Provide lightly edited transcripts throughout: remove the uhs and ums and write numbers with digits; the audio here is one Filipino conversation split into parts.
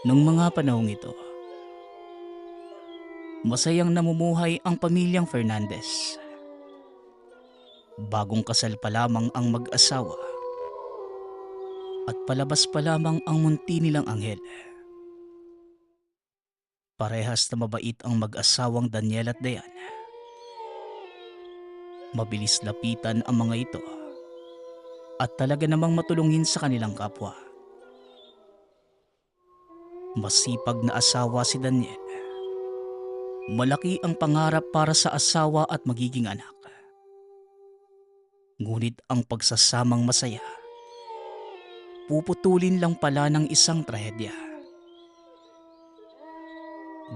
Nung mga panahong ito, masayang namumuhay ang pamilyang Fernandez. Bagong kasal pa lamang ang mag-asawa at palabas pa lamang ang munti nilang anghel. Parehas na mabait ang mag-asawang Daniel at Dayan. Mabilis lapitan ang mga ito at talaga namang matulungin sa kanilang kapwa. Masipag na asawa si Daniel. Malaki ang pangarap para sa asawa at magiging anak. Ngunit ang pagsasamang masaya, puputulin lang pala ng isang trahedya.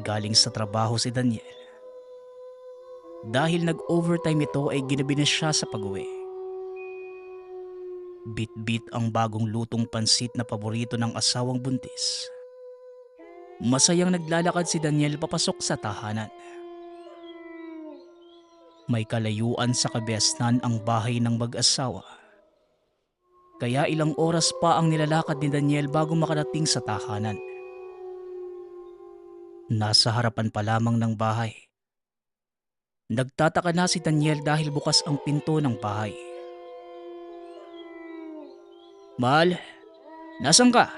Galing sa trabaho si Daniel. Dahil nag-overtime ito ay ginabi na siya sa pag-uwi. Bit-bit ang bagong lutong pansit na paborito ng asawang buntis. Masayang naglalakad si Daniel papasok sa tahanan. May kalayuan sa kabiasnan ang bahay ng mag-asawa. Kaya ilang oras pa ang nilalakad ni Daniel bago makarating sa tahanan. Nasa harapan pa lamang ng bahay. Nagtataka na si Daniel dahil bukas ang pinto ng bahay. Mahal, nasan ka?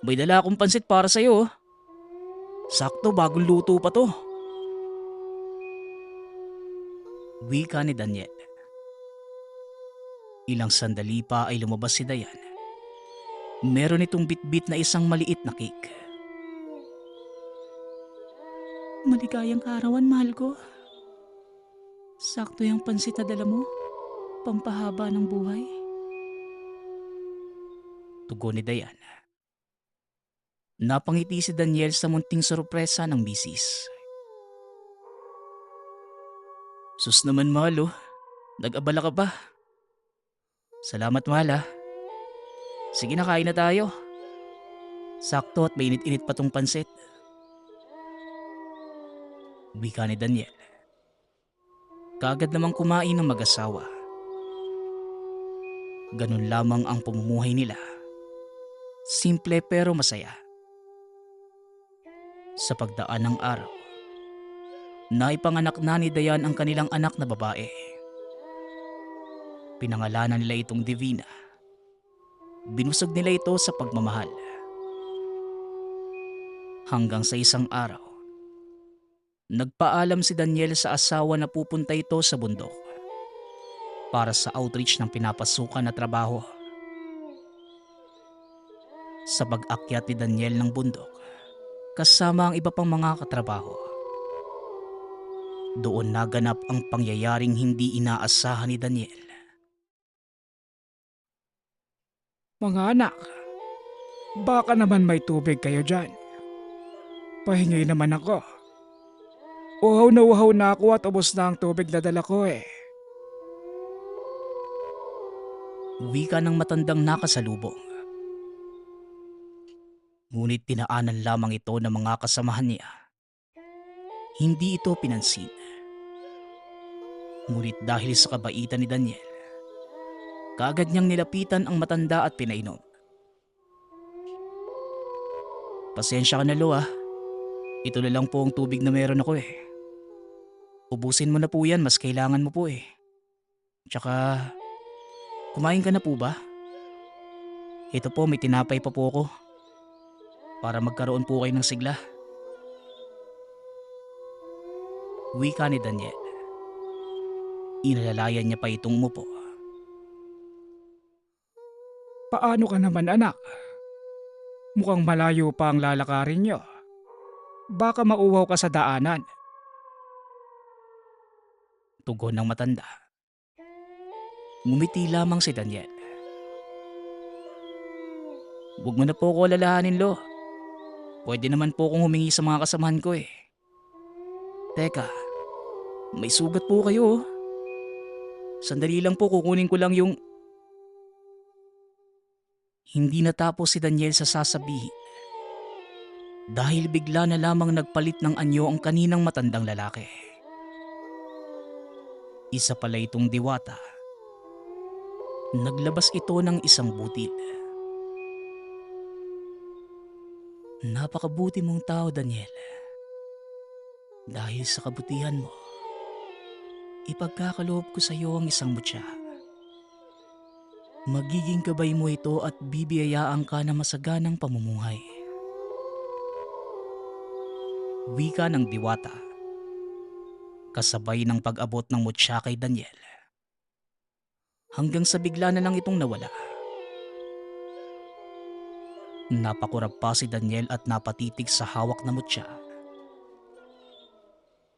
May dala akong pansit para sa'yo. Sakto, bagong luto pa to. Wika ni Daniel. Ilang sandali pa ay lumabas si Dayan. Meron itong bitbit na isang maliit na cake. Maligayang kaarawan, mahal ko. Sakto yung pansit na dala mo. Pampahaba ng buhay. Tugon ni Dayan. Napangiti si Daniel sa munting sorpresa ng misis. Sus naman, mahal, oh. Nag-abala ka ba? Salamat, mahal, ah. Sige na, kain na tayo. Sakto at mainit-init pa tong pansit. Wika ni Daniel. Kaagad namang kumain ng mag-asawa. Ganun lamang ang pamumuhay nila. Simple pero masaya. Sa pagdaan ng araw, naipanganak na ni Dayan ang kanilang anak na babae. Pinangalanan nila itong Divina. Binusog nila ito sa pagmamahal. Hanggang sa isang araw, nagpaalam si Daniel sa asawa na pupunta ito sa bundok para sa outreach ng pinapasukan na trabaho. Sa pag-akyat ni Daniel ng bundok, kasama ang iba pang mga katrabaho, doon naganap ang pangyayaring hindi inaasahan ni Daniel. Mga anak, baka naman may tubig kayo dyan. Pahingi naman ako. Uhaw na ako at ubos na ang tubig na dala ko eh. Wika ng matandang nakasalubong. Ngunit tinaanan lamang ito ng mga kasamahan niya. Hindi ito pinansin. Ngunit dahil sa kabaitan ni Daniel, kaagad niyang nilapitan ang matanda at pinainom. Pasensya ka na, Lo, ah. Ito na lang po ang tubig na meron ako eh. Ubusin mo na po yan, mas kailangan mo po eh. Tsaka, kumain ka na po ba? Ito po, may tinapay pa po ako. Para magkaroon po kayo ng sigla. Wika ni Daniel. Inalalayan niya pa itong umupo. Paano ka naman anak? Mukhang malayo pa ang lalakarin nyo. Baka mauwaw ka sa daanan. Tugon ng matanda. Ngumiti lamang si Daniel. Huwag mo na po ako alalahanin, Lo. Pwede naman po akong humingi sa mga kasamahan ko eh. Teka, may sugat po kayo oh. Sandali lang po, kukunin ko lang yung... Hindi natapos si Daniel sa sasabihin. Dahil bigla na lamang nagpalit ng anyo ang kaninang matandang lalaki. Isa pala itong diwata. Naglabas ito ng isang butil. Napakabuti mong tao, Daniel. Dahil sa kabutihan mo, ipagkakaloob ko sa iyo ang isang mutya. Magiging gabay mo ito at bibiyayaan ka na masaganang pamumuhay. Wika ng diwata, kasabay ng pag-abot ng mutya kay Daniel. Hanggang sa bigla na lang itong nawala. Napakurap pa si Daniel at napatitig sa hawak na mutya.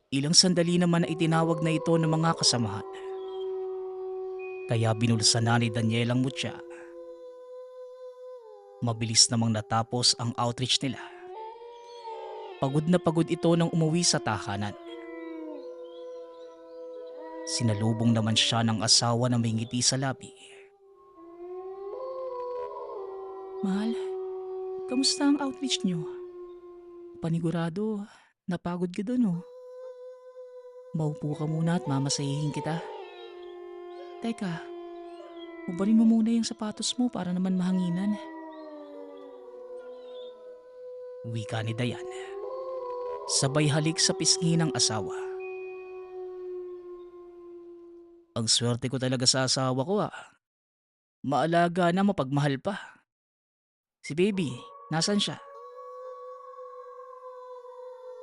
Ilang sandali naman na itinawag na ito ng mga kasamahan. Kaya binulsa na ni Daniel ang mutya. Mabilis namang natapos ang outreach nila. Pagod na pagod ito nang umuwi sa tahanan. Sinalubong naman siya ng asawa na may ngiti sa labi. Mahal, kamusta ang outreach niyo? Panigurado, napagod ka dun oh. Maupo ka muna at mamasahihin kita. Teka, ubarin mo muna yung sapatos mo para naman mahanginan. Wika ni Dayan. Sabay halik sa pisngi ng asawa. Ang swerte ko talaga sa asawa ko ah. Maalaga na, mapagmahal pa. Si baby, nasan siya?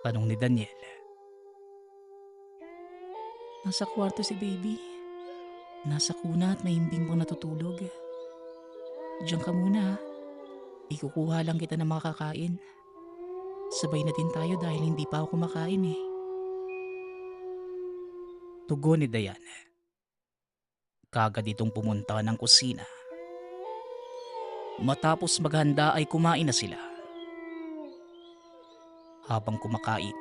Tanong ni Daniel. Nasa kwarto si baby. Nasa kuna at mahimbing pang natutulog. Diyan ka muna ha. Ikukuha lang kita ng makakain. Sabay na din tayo dahil hindi pa ako kumakain eh. Tugon ni Dayan. Kagad itong pumunta ng kusina. Matapos maghanda ay kumain na sila. Habang kumakain,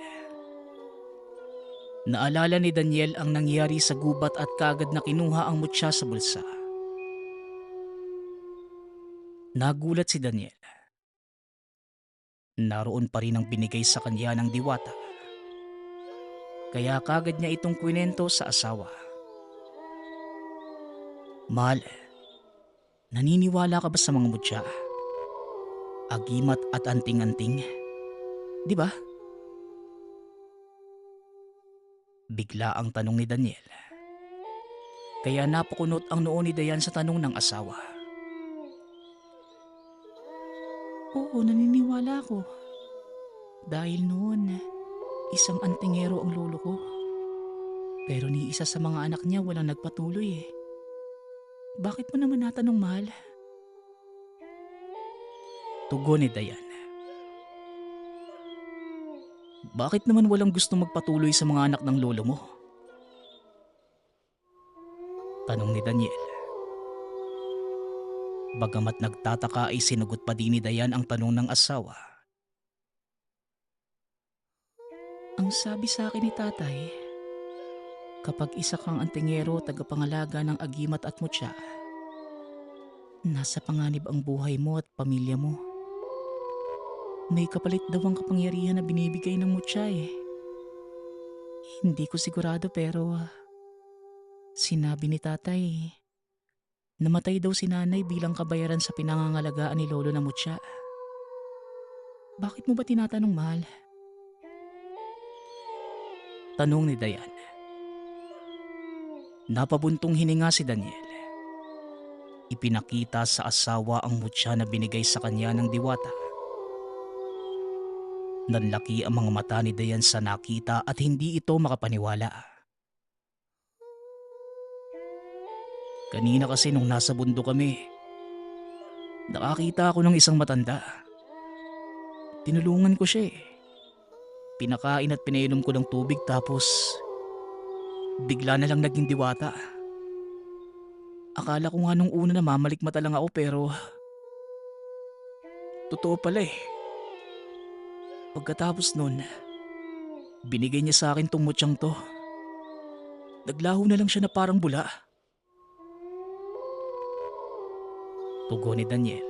naalala ni Daniel ang nangyari sa gubat at kagad na kinuha ang mutya sa bulsa. Nagulat si Daniel. Naroon pa rin ang binigay sa kanya ng diwata. Kaya kagad niya itong kwinento sa asawa. Mahal, naniniwala ka ba sa mga mutya? Agimat at anting-anting? Di ba? Bigla ang tanong ni Daniel. Kaya napakunot ang noo ni Dayan sa tanong ng asawa. Oo, naniniwala ako. Dahil noon, isang antingero ang lolo ko. Pero ni isa sa mga anak niya walang nagpatuloy eh. Bakit mo naman natanong, mahal? Tugon ni Dayan. Bakit naman walang gusto magpatuloy sa mga anak ng lolo mo? Tanong ni Daniel. Bagamat nagtataka ay sinugot pa din ni Dayan ang tanong ng asawa. Ang sabi sa akin ni tatay, kapag isa kang antingero tagapangalaga ng agimat at mutya, nasa panganib ang buhay mo at pamilya mo. May kapalit daw ang kapangyarihan na binibigay ng mutya eh. Hindi ko sigurado pero sinabi ni tatay, namatay daw si nanay bilang kabayaran sa pinangangalagaan ni lolo na mutya. Bakit mo ba tinatanong, mahal? Tanong ni Dayan. Napabuntong hininga si Daniel. Ipinakita sa asawa ang mutya na binigay sa kanya ng diwata. Nanlaki ang mga mata ni Dayan sa nakita at hindi ito makapaniwala. Kanina kasi nung nasa bundok kami, nakakita ako ng isang matanda. Tinulungan ko siya eh. Pinakain at pinainom ko ng tubig tapos bigla na lang naging diwata. Akala ko nga nung una na mamalikmata lang ako pero totoo pala eh. Pagkatapos nun, binigay niya sa akin tong mutyang to. Naglaho na lang siya na parang bula. Tugon ni Daniel.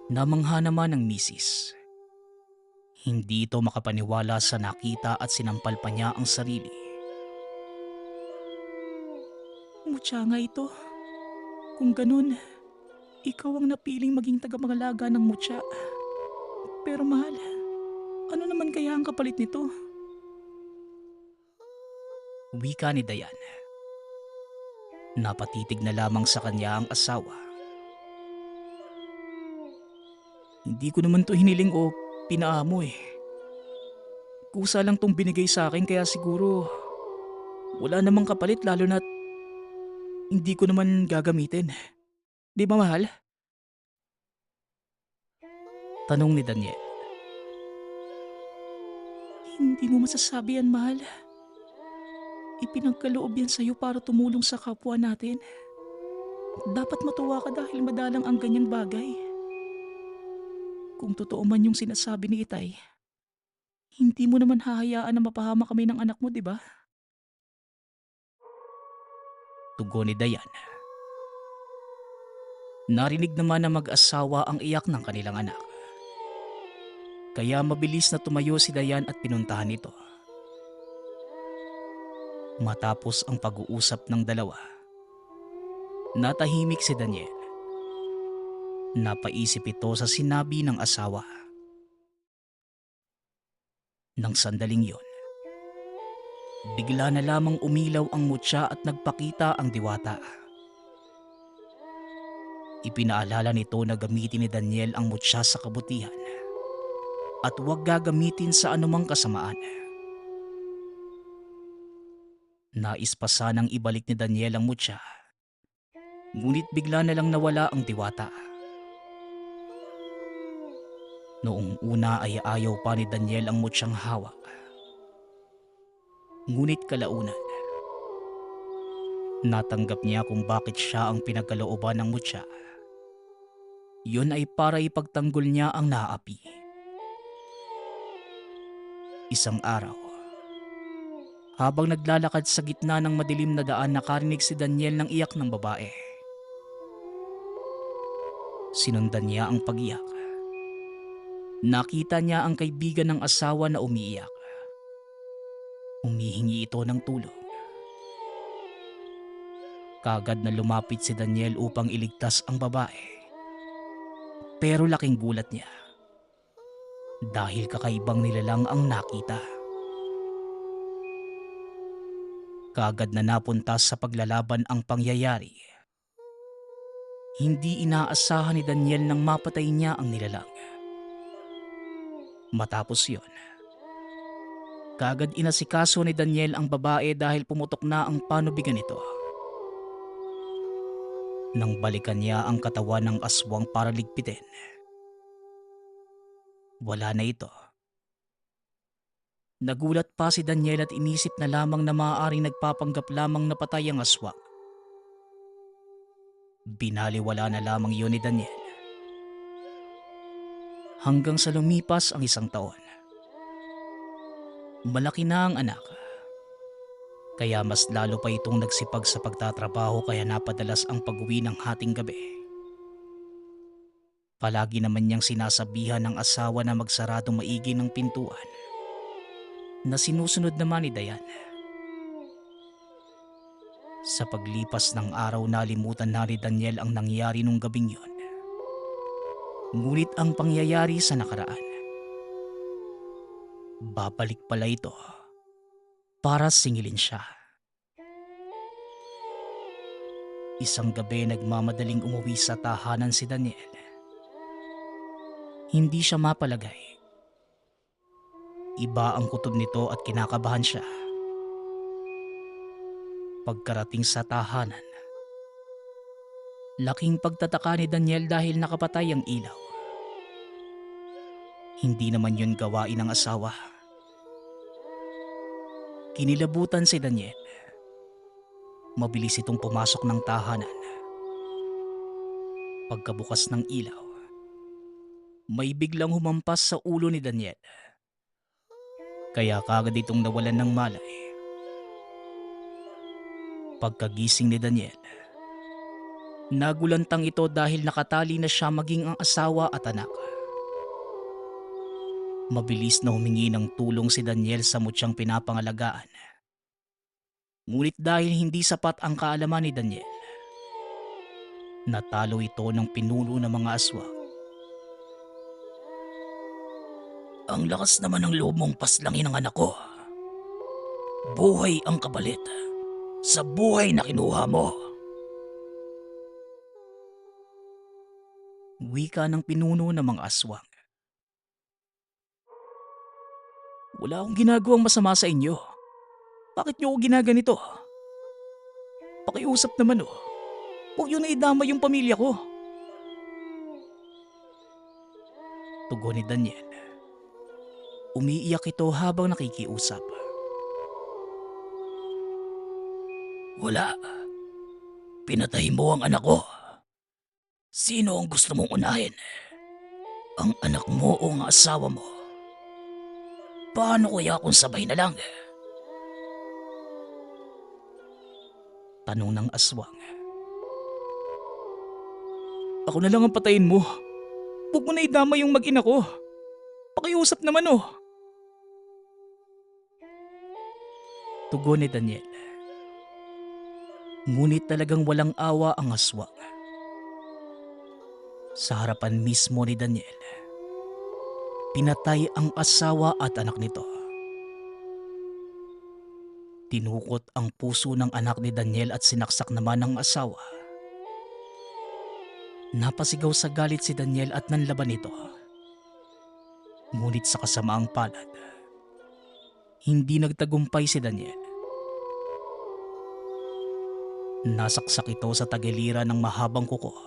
Namangha naman ang misis. Hindi ito makapaniwala sa nakita at sinampal pa niya ang sarili. Mutya nga ito. Kung ganun, ikaw ang napiling maging tagapangalaga ng mutya. Pero mahal, ano naman kaya ang kapalit nito? Wika ni Dayan. Napatitig na lamang sa kanya ang asawa. Hindi ko naman to hiniling o pinaamo eh. Kusa lang tong binigay sa akin kaya siguro wala namang kapalit lalo na't hindi ko naman gagamitin. Di ba mahal? Tanong ni Daniel. Hindi mo masasabi yan mahal. Ipinagkaloob yan sa'yo para tumulong sa kapwa natin. Dapat matuwa ka dahil madalang ang ganyang bagay. Kung totoo man yung sinasabi ni Itay, hindi mo naman hahayaan na mapahama kami ng anak mo, di ba? Tugon ni Dayan. Narinig naman na mag-asawa ang iyak ng kanilang anak. Kaya mabilis na tumayo si Dayan at pinuntahan ito. Matapos ang pag-uusap ng dalawa, natahimik si Daniel. Napaisip ito sa sinabi ng asawa. Nang sandaling yon, bigla na lamang umilaw ang mutya at nagpakita ang diwata. Ipinaalala nito na gamitin ni Daniel ang mutya sa kabutihan at huwag gagamitin sa anumang kasamaan. Nais pa sanang ibalik ni Daniel ang mutya, ngunit bigla na lang nawala ang diwata. Noong una ay ayaw pa ni Daniel ang mutsyang hawak. Ngunit kalaunan, natanggap niya kung bakit siya ang pinagkalooban ng mutya. Yun ay para ipagtanggol niya ang naapi. Isang araw, habang naglalakad sa gitna ng madilim na daan, nakarinig si Daniel ng iyak ng babae. Sinundan niya ang pag-iyak. Nakita niya ang kaibigan ng asawa na umiiyak. Humihingi ito ng tulong. Kagad na lumapit si Daniel upang iligtas ang babae. Pero laking gulat niya dahil kakaibang nilalang ang nakita. Kagad na napunta sa paglalaban ang pangyayari. Hindi inaasahan ni Daniel nang mapatay niya ang nilalang. Matapos yon, kagad inasikaso ni Daniel ang babae dahil pumutok na ang panubigan nito. Nang balikan niya ang katawan ng aswang para ligpitin, wala na ito. Nagulat pa si Daniel at inisip na lamang na maaaring nagpapanggap lamang na patay ang aswang. Binaliwala na lamang yun ni Daniel. Hanggang sa lumipas ang 1 taon. Malaki na ang anak. Kaya mas lalo pa itong nagsipag sa pagtatrabaho kaya napadalas ang pag-uwi ng hating gabi. Palagi naman niyang sinasabihan ng asawa na magsaradong maigi ng pintuan, na sinusunod naman ni Dayan. Sa paglipas ng araw, nalimutan na ni Daniel ang nangyari nung gabing yon. Ngunit ang pangyayari sa nakaraan, babalik pala ito para singilin siya. Isang gabi, nagmamadaling umuwi sa tahanan si Daniel. Hindi siya mapalagay. Iba ang kutob nito at kinakabahan siya. Pagkarating sa tahanan, laking pagtataka ni Daniel dahil nakapatay ang ilaw. Hindi naman yun gawain ng asawa. Kinilabutan si Daniel. Mabilis itong pumasok ng tahanan. Pagkabukas ng ilaw, may biglang humampas sa ulo ni Daniel. Kaya kagad itong nawalan ng malay. Pagkagising ni Daniel, nagulantang ito dahil nakatali na siya maging ang asawa at anak. Mabilis na humingi ng tulong si Daniel sa mutyang pinapangalagaan. Ngunit dahil hindi sapat ang kaalaman ni Daniel, natalo ito ng pinuno ng mga aswang. Ang lakas naman ng loob mong paslangin ang anak ko. Buhay ang kapalit sa buhay na kinuha mo. Wika ng pinuno ng mga aswang. Wala akong ginagawang masama sa inyo. Bakit niyo ako ginaganito? Pakiusap naman oh. Huwag yun na idama yung pamilya ko. Tugon ni Daniel. Umiiyak ito habang nakikiusap. Wala. Pinatay mo ang anak ko. Sino ang gusto mong unahin? Ang anak mo o ang asawa mo? Paano kaya kung sabay na lang? Tanong ng aswang. Ako na lang ang patayin mo. Huwag mo na idama yung mag-ina ko. Pakiusap naman oh. Tugon ni Daniel. Ngunit talagang walang awa ang aswang. Sa harapan mismo ni Daniel, pinatay ang asawa at anak nito. Tinukot ang puso ng anak ni Daniel at sinaksak naman ng asawa. Napasigaw sa galit si Daniel at nanlaban ito. Ngunit sa kasamaang palad, hindi nagtagumpay si Daniel. Nasaksak ito sa tagiliran ng mahabang kuko.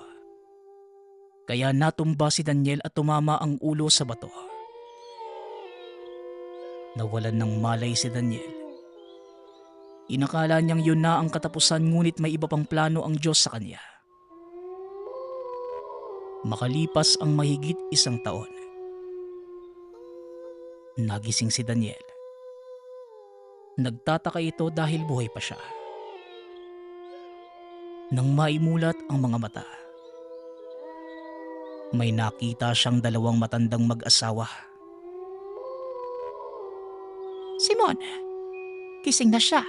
Kaya natumba si Daniel at tumama ang ulo sa bato. Nawalan ng malay si Daniel. Inakala niyang yun na ang katapusan, ngunit may iba pang plano ang Diyos sa kanya. Makalipas ang mahigit 1 taon, nagising si Daniel. Nagtataka ito dahil buhay pa siya. Nang maimulat ang mga mata, may nakita siyang 2 matandang mag-asawa. Simon, gising na siya.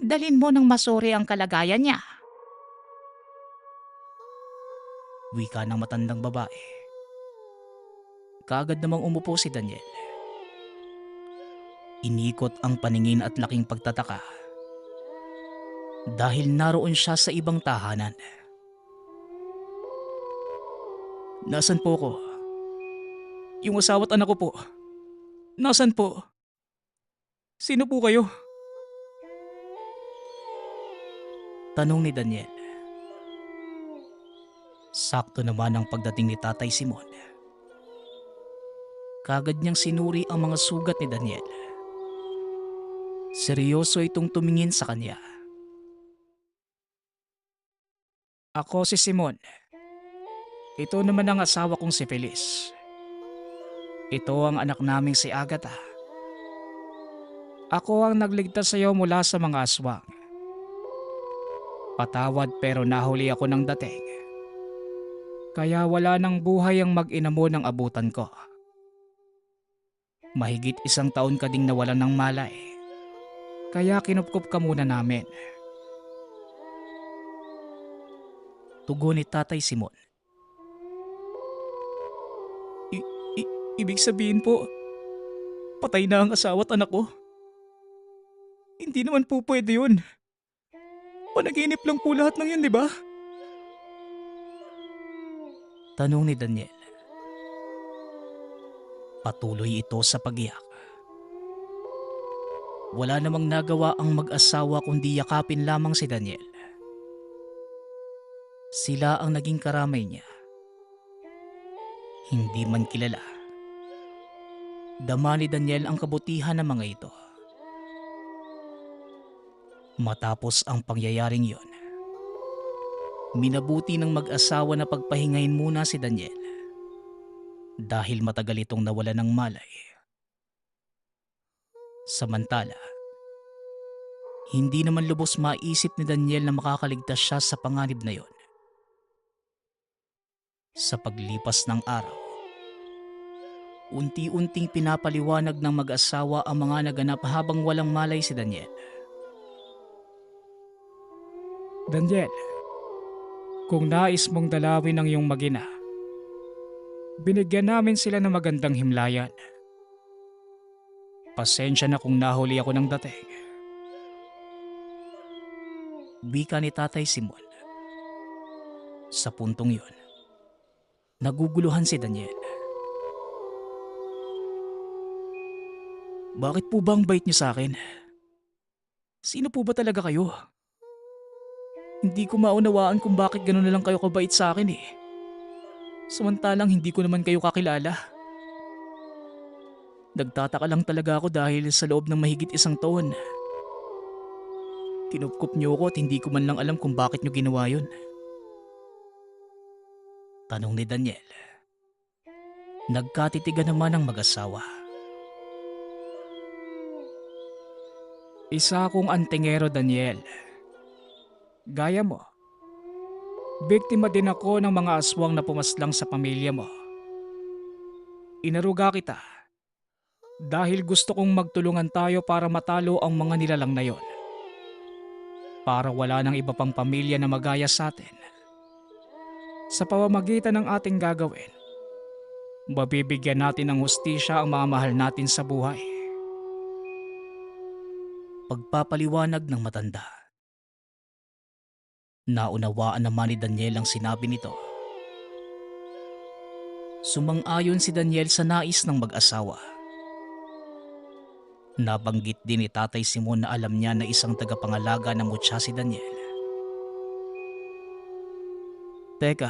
Dalhin mo ng masuri ang kalagayan niya. Wika ng matandang babae. Kaagad namang umupo si Daniel. Inikot ang paningin at laking pagtataka dahil naroon siya sa ibang tahanan. Nasaan po ko? Yung asawa at anak ko po. Nasaan po? Sino po kayo? Tanong ni Daniel. Sakto naman ang pagdating ni Tatay Simon. Kagad niyang sinuri ang mga sugat ni Daniel. Seryoso itong tumingin sa kanya. Ako si Simon. Ito naman ang asawa kong si Feliz. Ito ang anak naming si Agatha. Ako ang nagligtas sa iyo mula sa mga aswang. Patawad pero nahuli ako ng dating. Kaya wala nang buhay ang mag-ina mo ng abutan ko. Mahigit 1 taon ka ding nawalan ng malay. Kaya kinupkup ka muna namin. Tugon ni Tatay Simon. Ibig sabihin po, patay na ang asawa at anak ko. Hindi naman po pwede yun. Panaginip lang po lahat ng yun, di ba? Tanong ni Daniel. Patuloy ito sa pag-iyak. Wala namang nagawa ang mag-asawa kundi yakapin lamang si Daniel. Sila ang naging karamay niya. Hindi man kilala. Dama ni Daniel ang kabutihan ng mga ito. Matapos ang pangyayaring yon, minabuti ng mag-asawa na pagpahingahin muna si Daniel dahil matagal itong nawala ng malay. Samantala, hindi naman lubos maisip ni Daniel na makakaligtas siya sa panganib na yon. Sa paglipas ng araw, unti-unting pinapaliwanag ng mag-asawa ang mga naganap habang walang malay si Daniel. Daniel, kung nais mong dalawin ang iyong mag-ina, binigyan namin sila ng magandang himlayan. Pasensya na kung nahuli ako ng dating. Wika ni Tatay Simon. Sa puntong yun, naguguluhan si Daniel. Bakit po ba ang bait niyo sa akin? Sino po ba talaga kayo? Hindi ko maunawaan kung bakit gano'n na lang kayo kabait sa akin eh. Samantalang hindi ko naman kayo kakilala. Nagtataka lang talaga ako dahil sa loob ng mahigit 1 taon. Kinupkup niyo ako at hindi ko man lang alam kung bakit niyo ginawa yun. Tanong ni Daniel. Nagkatitigan naman ang mag-asawa. Isa akong antingero, Daniel. Gaya mo. Biktima din ako ng mga aswang na pumaslang sa pamilya mo. Inaruga kita dahil gusto kong magtulungan tayo para matalo ang mga nilalang na yon. Para wala ng iba pang pamilya na magaya sa atin. Sa pamamagitan ng ating gagawin, mabibigyan natin ng hustisya ang mga mahal natin sa buhay. Pagpapaliwanag ng matanda. Naunawaan naman ni Daniel ang sinabi nito. Sumang-ayon si Daniel sa nais ng mag-asawa. Nabanggit din ni Tatay Simon na alam niya na isang tagapangalaga ng mutya si Daniel. Teka,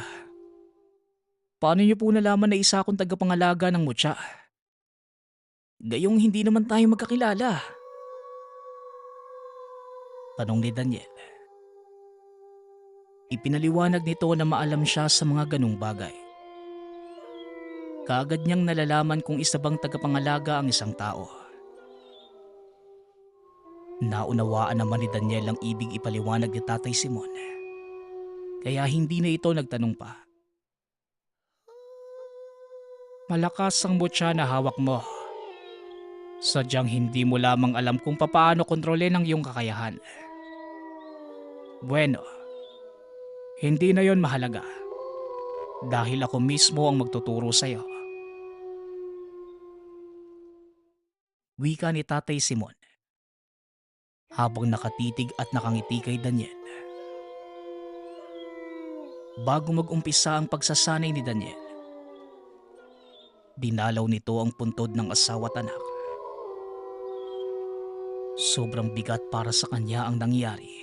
paano niyo po nalaman na isa akong tagapangalaga ng mutya? Gayong hindi naman tayo magkakilala. Tanong ni Daniel. Ipinaliwanag nito na maalam siya sa mga ganong bagay. Kaagad niyang nalalaman kung isa bang tagapangalaga ang isang tao. Naunawaan naman ni Daniel ang ibig ipaliwanag ni Tatay Simon. Kaya hindi na ito nagtanong pa. Malakas ang mutya na hawak mo. Sadyang hindi mo lamang alam kung papaano kontrolin ang iyong kakayahan. Bueno, hindi na yon mahalaga. Dahil ako mismo ang magtuturo sa iyo. Wika ni Tatay Simon. Habang nakatitig at nakangiti kay Daniel. Bago mag-umpisa ang pagsasanay ni Daniel, dinalaw nito ang puntod ng asawa at anak. Sobrang bigat para sa kanya ang nangyari.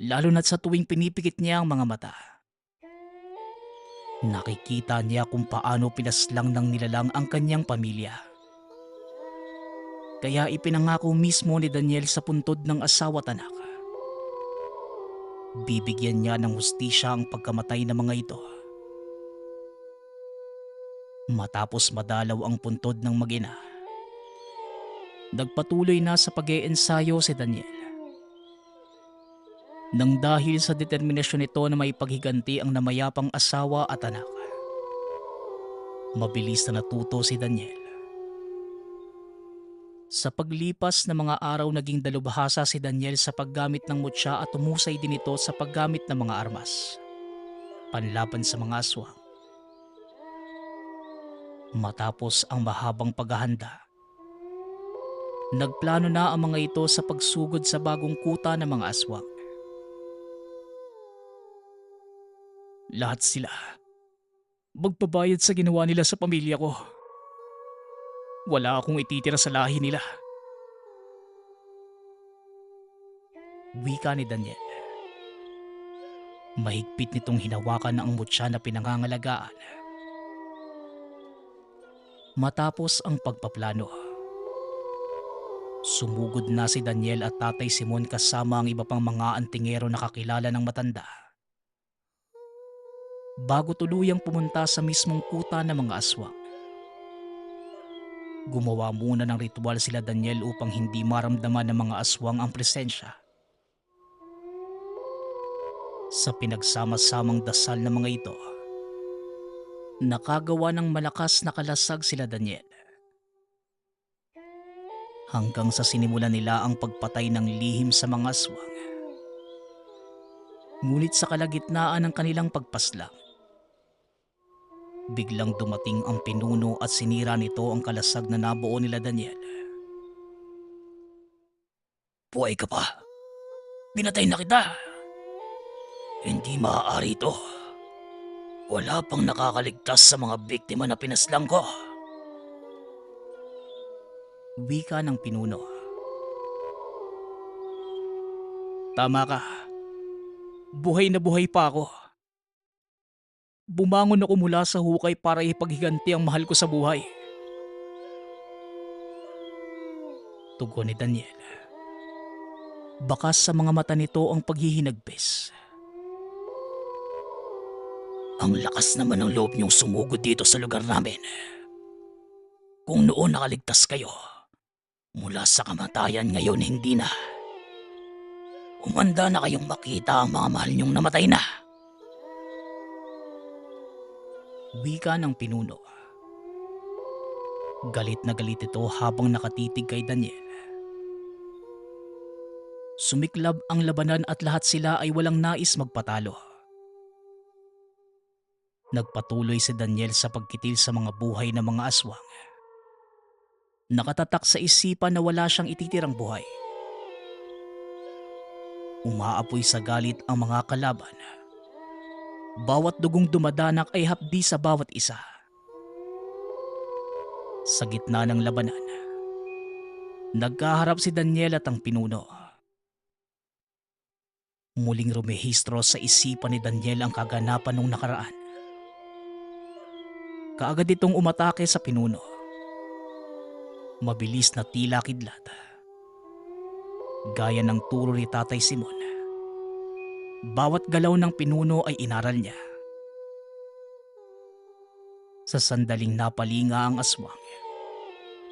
Lalo na't sa tuwing pinipikit niya ang mga mata. Nakikita niya kung paano pinaslang ng nilalang ang kanyang pamilya. Kaya ipinangako mismo ni Daniel sa puntod ng asawa at anak. Bibigyan niya ng hustisya ang pagkamatay ng mga ito. Matapos madalaw ang puntod ng mag-ina, nagpatuloy na sa pag-iensayo si Daniel. Nang dahil sa determinasyon nito na may paghiganti ang namayapang asawa at anak. Mabilis na natuto si Daniel. Sa paglipas ng mga araw naging dalubhasa si Daniel sa paggamit ng mutya at tumusay din ito sa paggamit ng mga armas. Panlaban sa mga aswang. Matapos ang mahabang paghahanda, nagplano na ang mga ito sa pagsugod sa bagong kuta ng mga aswang. Lahat sila magbabayad sa ginawa nila sa pamilya ko. Wala akong ititira sa lahi nila. Wika ni Daniel. Mahigpit nitong hinawakan ang mutya na pinangangalagaan. Matapos ang pagpaplano, sumugod na si Daniel at Tatay Simon kasama ang iba pang mga antingero na kakilala ng matanda. Bago tuluyang pumunta sa mismong kuta ng mga aswang. Gumawa muna ng ritual sila Daniel upang hindi maramdaman ng mga aswang ang presensya. Sa pinagsama-samang dasal ng mga ito, nakagawa ng malakas na kalasag sila Daniel. Hanggang sa sinimulan nila ang pagpatay ng lihim sa mga aswang. Ngunit sa kalagitnaan ng kanilang pagpaslang, biglang dumating ang pinuno at sinira nito ang kalasag na nabuo nila Daniel. Buhay ka pa. Pinatay na kita. Hindi maaari ito. Wala pang nakakaligtas sa mga biktima na pinaslang ko. Wika ng pinuno. Tama ka. Buhay na buhay pa ako. Bumangon ako mula sa hukay para ipaghiganti ang mahal ko sa buhay. Tugon ni Daniel. Bakas sa mga mata nito ang paghihinagpis. Ang lakas naman ng loob niyong sumugod dito sa lugar namin. Kung noon nakaligtas kayo, mula sa kamatayan ngayon hindi na. Umanda na kayong makita ang mga mahal niyong namatay na. Wika ng pinuno. Galit na galit ito habang nakatitig kay Daniel. Sumiklab ang labanan at lahat sila ay walang nais magpatalo. Nagpatuloy si Daniel sa pagkitil sa mga buhay ng mga aswang. Nakatatak sa isipan na wala siyang ititirang buhay. Umaapoy sa galit ang mga kalaban. Bawat dugong dumadanak ay hapdi sa bawat isa. Sa gitna ng labanan, nagkaharap si Daniel at ang pinuno. Muling rumehistro sa isipan ni Daniel ang kaganapan nung nakaraan. Kaagad itong umatake sa pinuno. Mabilis na tila kidlat. Gaya ng turo ni Tatay Simon. Bawat galaw ng pinuno ay inaral niya. Sa sandaling napalinga ang aswang,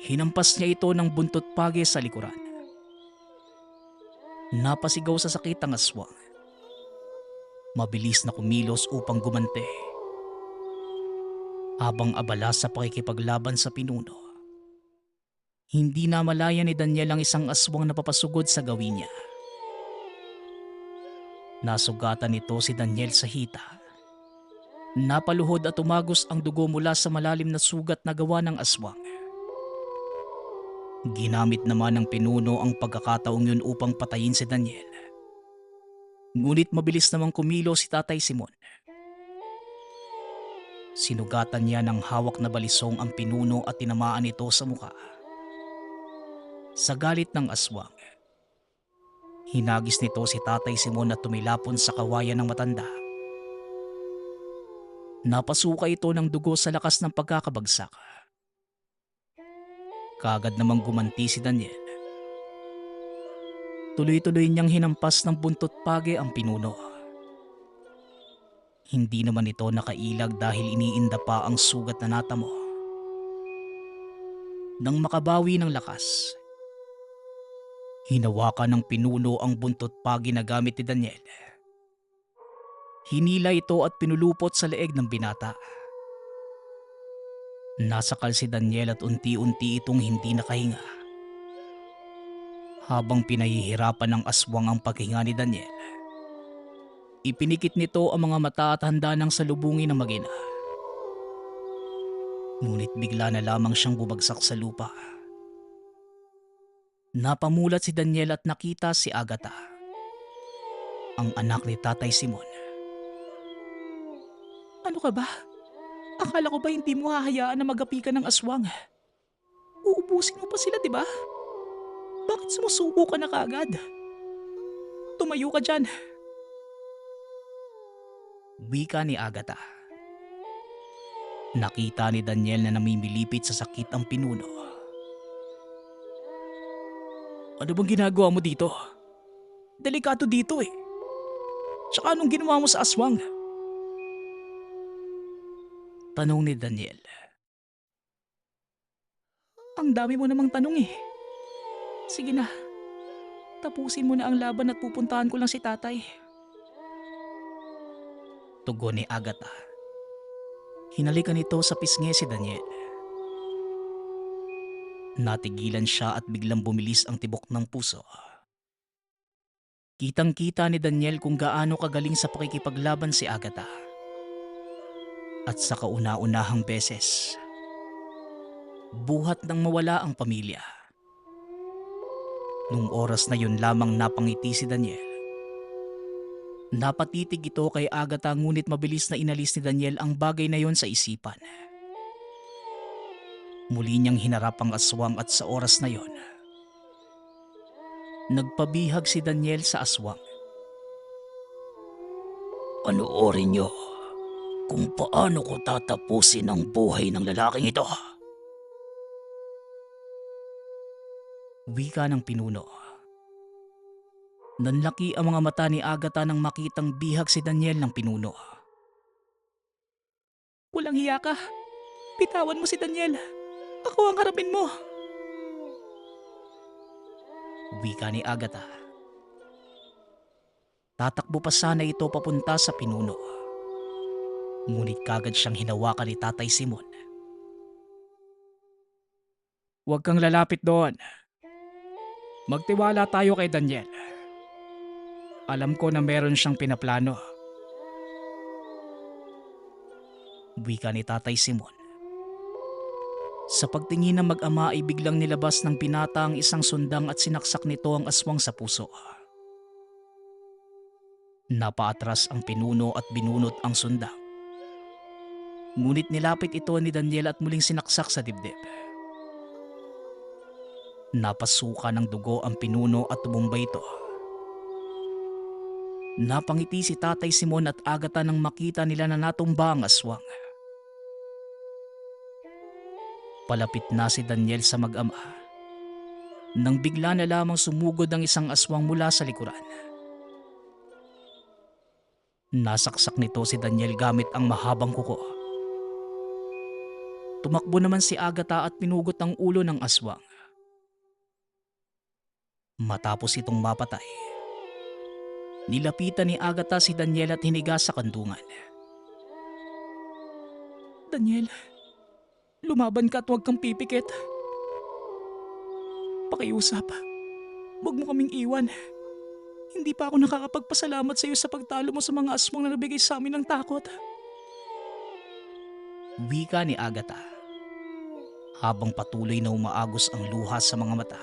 hinampas niya ito ng buntot page sa likuran. Napasigaw sa sakit ang aswang. Mabilis na kumilos upang gumante. Habang abala sa pakikipaglaban sa pinuno, hindi na malaya ni Daniel ang isang aswang na papasugod sa gawin niya. Nasugatan nito si Daniel sa hita. Napaluhod at tumagos ang dugo mula sa malalim na sugat na gawa ng aswang. Ginamit naman ng pinuno ang pagkakataong yun upang patayin si Daniel. Ngunit mabilis namang kumilo si Tatay Simon. Sinugatan niya ng hawak na balisong ang pinuno at tinamaan ito sa mukha. Sa galit ng aswang, hinagis nito si Tatay Simon at tumilapon sa kawayan ng matanda. Napasuka ito ng dugo sa lakas ng pagkakabagsak. Kaagad namang gumanti si Daniel. Tuloy-tuloy niyang hinampas ng buntot page ang pinuno. Hindi naman ito nakailag dahil iniinda pa ang sugat na natamo. Nang makabawi ng lakas, hinawakan ng pinuno ang buntot page na gamit ni Daniel. Hinila ito at pinulupot sa leeg ng binata. Nasakal si Daniel at unti-unti itong hindi nakahinga. Habang pinahihirapan ng aswang ang paghinga ni Daniel, ipinikit nito ang mga mata at handa ng salubungin ng mag-ina. Ngunit bigla na lamang siyang bumagsak sa lupa. Napamulat si Daniel at nakita si Agatha, ang anak ni Tatay Simon. Ano ka ba? Akala ko ba hindi mo hahayaan na magapikan ng aswang? Uubusin mo pa sila, di ba? Bakit sumusuko ka na kaagad? Tumayo ka dyan. Wika ni Agatha. Nakita ni Daniel na namimilipit sa sakit ang pinuno. Ano bang ginagawa mo dito? Delikado dito eh. Tsaka anong ginawa mo sa aswang? Tanong ni Daniel. Ang dami mo namang tanong eh. Sige na. Tapusin mo na ang laban at pupuntahan ko lang si tatay. Tugon ni Agatha. Hinalikan nito sa pisngi si Daniel. Natigilan siya at biglang bumilis ang tibok ng puso. Kitang-kita ni Daniel kung gaano kagaling sa pakikipaglaban si Agatha. At sa kauna-unahang beses, buhat nang mawala ang pamilya. Nung oras na yun lamang napangiti si Daniel. Napatitig ito kay Agatha ngunit mabilis na inalis ni Daniel ang bagay na yon sa isipan. Muli niyang hinarap ang aswang at sa oras na yon, nagpabihag si Daniel sa aswang. Panoorin niyo kung paano ko tatapusin ang buhay ng lalaking ito. Wika ng pinuno. Nanlaki ang mga mata ni Agatha nang makitang bihag si Daniel ng pinuno. Walang hiya ka. Bitawan mo si Daniel. Ako ang harapin mo. Wika ni Agatha. Tatakbo pa sana ito papunta sa pinuno. Ngunit kagad siyang hinawakan ni Tatay Simon. Huwag kang lalapit doon. Magtiwala tayo kay Daniel. Alam ko na meron siyang pinaplano. Wika ni Tatay Simon. Sa pagtingin ng mag-ama ay biglang nilabas ng binata ang isang sundang at sinaksak nito ang aswang sa puso. Napaatras ang pinuno at binunot ang sundang. Ngunit nilapit ito ni Daniel at muling sinaksak sa dibdib. Napasuka ng dugo ang pinuno at tumumba ito. Napangiti si Tatay Simon at Agatha nang makita nila na natumba ang aswang. Palapit na si Daniel sa mag-ama nang bigla na lamang sumugod ang isang aswang mula sa likuran. Nasaksak nito si Daniel gamit ang mahabang kuko. Tumakbo naman si Agatha at pinugot ang ulo ng aswang. Matapos itong mapatay, nilapitan ni Agatha si Daniel at hiniga sa kandungan. Daniel, lumaban ka at huwag kang pipikit. Pakiusap, huwag mo kaming iwan. Hindi pa ako nakakapagpasalamat sa iyo sa pagtalo mo sa mga aswang na nabigay sa amin ng takot. Wika ni Agatha habang patuloy na umaagos ang luha sa mga mata.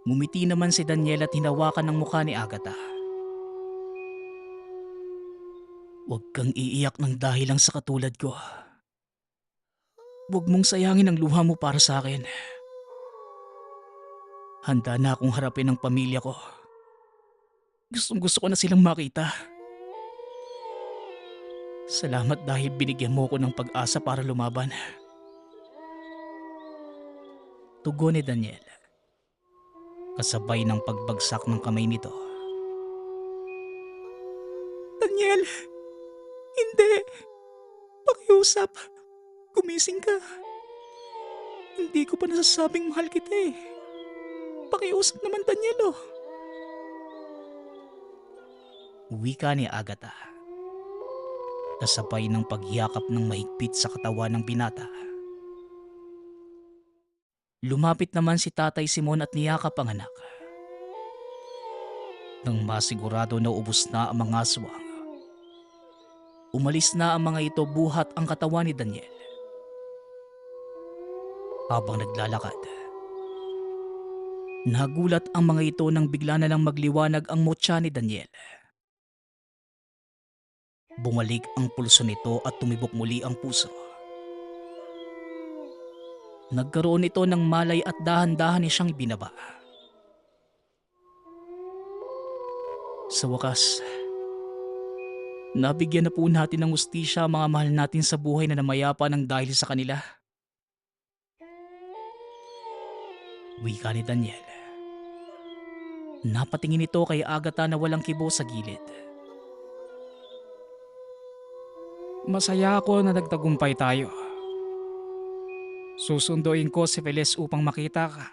Ngumiti naman si Daniel at hinawakan ang mukha ni Agatha. Huwag kang iiyak ng dahil lang sa katulad ko. Huwag mong sayangin ang luha mo para sa akin. Handa na akong harapin ang pamilya ko. Gustong-gusto ko na silang makita. Salamat dahil binigyan mo ko ng pag-asa para lumaban. Tugon ni Daniel, kasabay ng pagbagsak ng kamay nito. Daniel, hindi. Pakiusap. Gumising ka. Hindi ko pa nasasabing mahal kita eh. Pakiusap naman, Daniel, oh. Wika ni Agatha, kasabay ng paghiyakap ng mahigpit sa katawan ng binata. Lumapit naman si Tatay Simon at niyakap ang anak. Nang masigurado na ubos na ang mga aswang, umalis na ang mga ito buhat ang katawan ni Daniel. Habang naglalakad, nagulat ang mga ito nang bigla na lang magliwanag ang motya ni Daniel. Bumalik ang pulso nito at tumibok muli ang puso. Nagkaroon ito ng malay at dahan-dahan ni siyang ibinaba. Sa wakas, nabigyan na po natin ng hustisya ang mga mahal natin sa buhay na namayapa ng dahil sa kanila. Wika ni Daniel. Napatingin ito kay Agatha na walang kibo sa gilid. Masaya ako na nagtagumpay tayo. Susunduin ko si Feliz upang makita ka.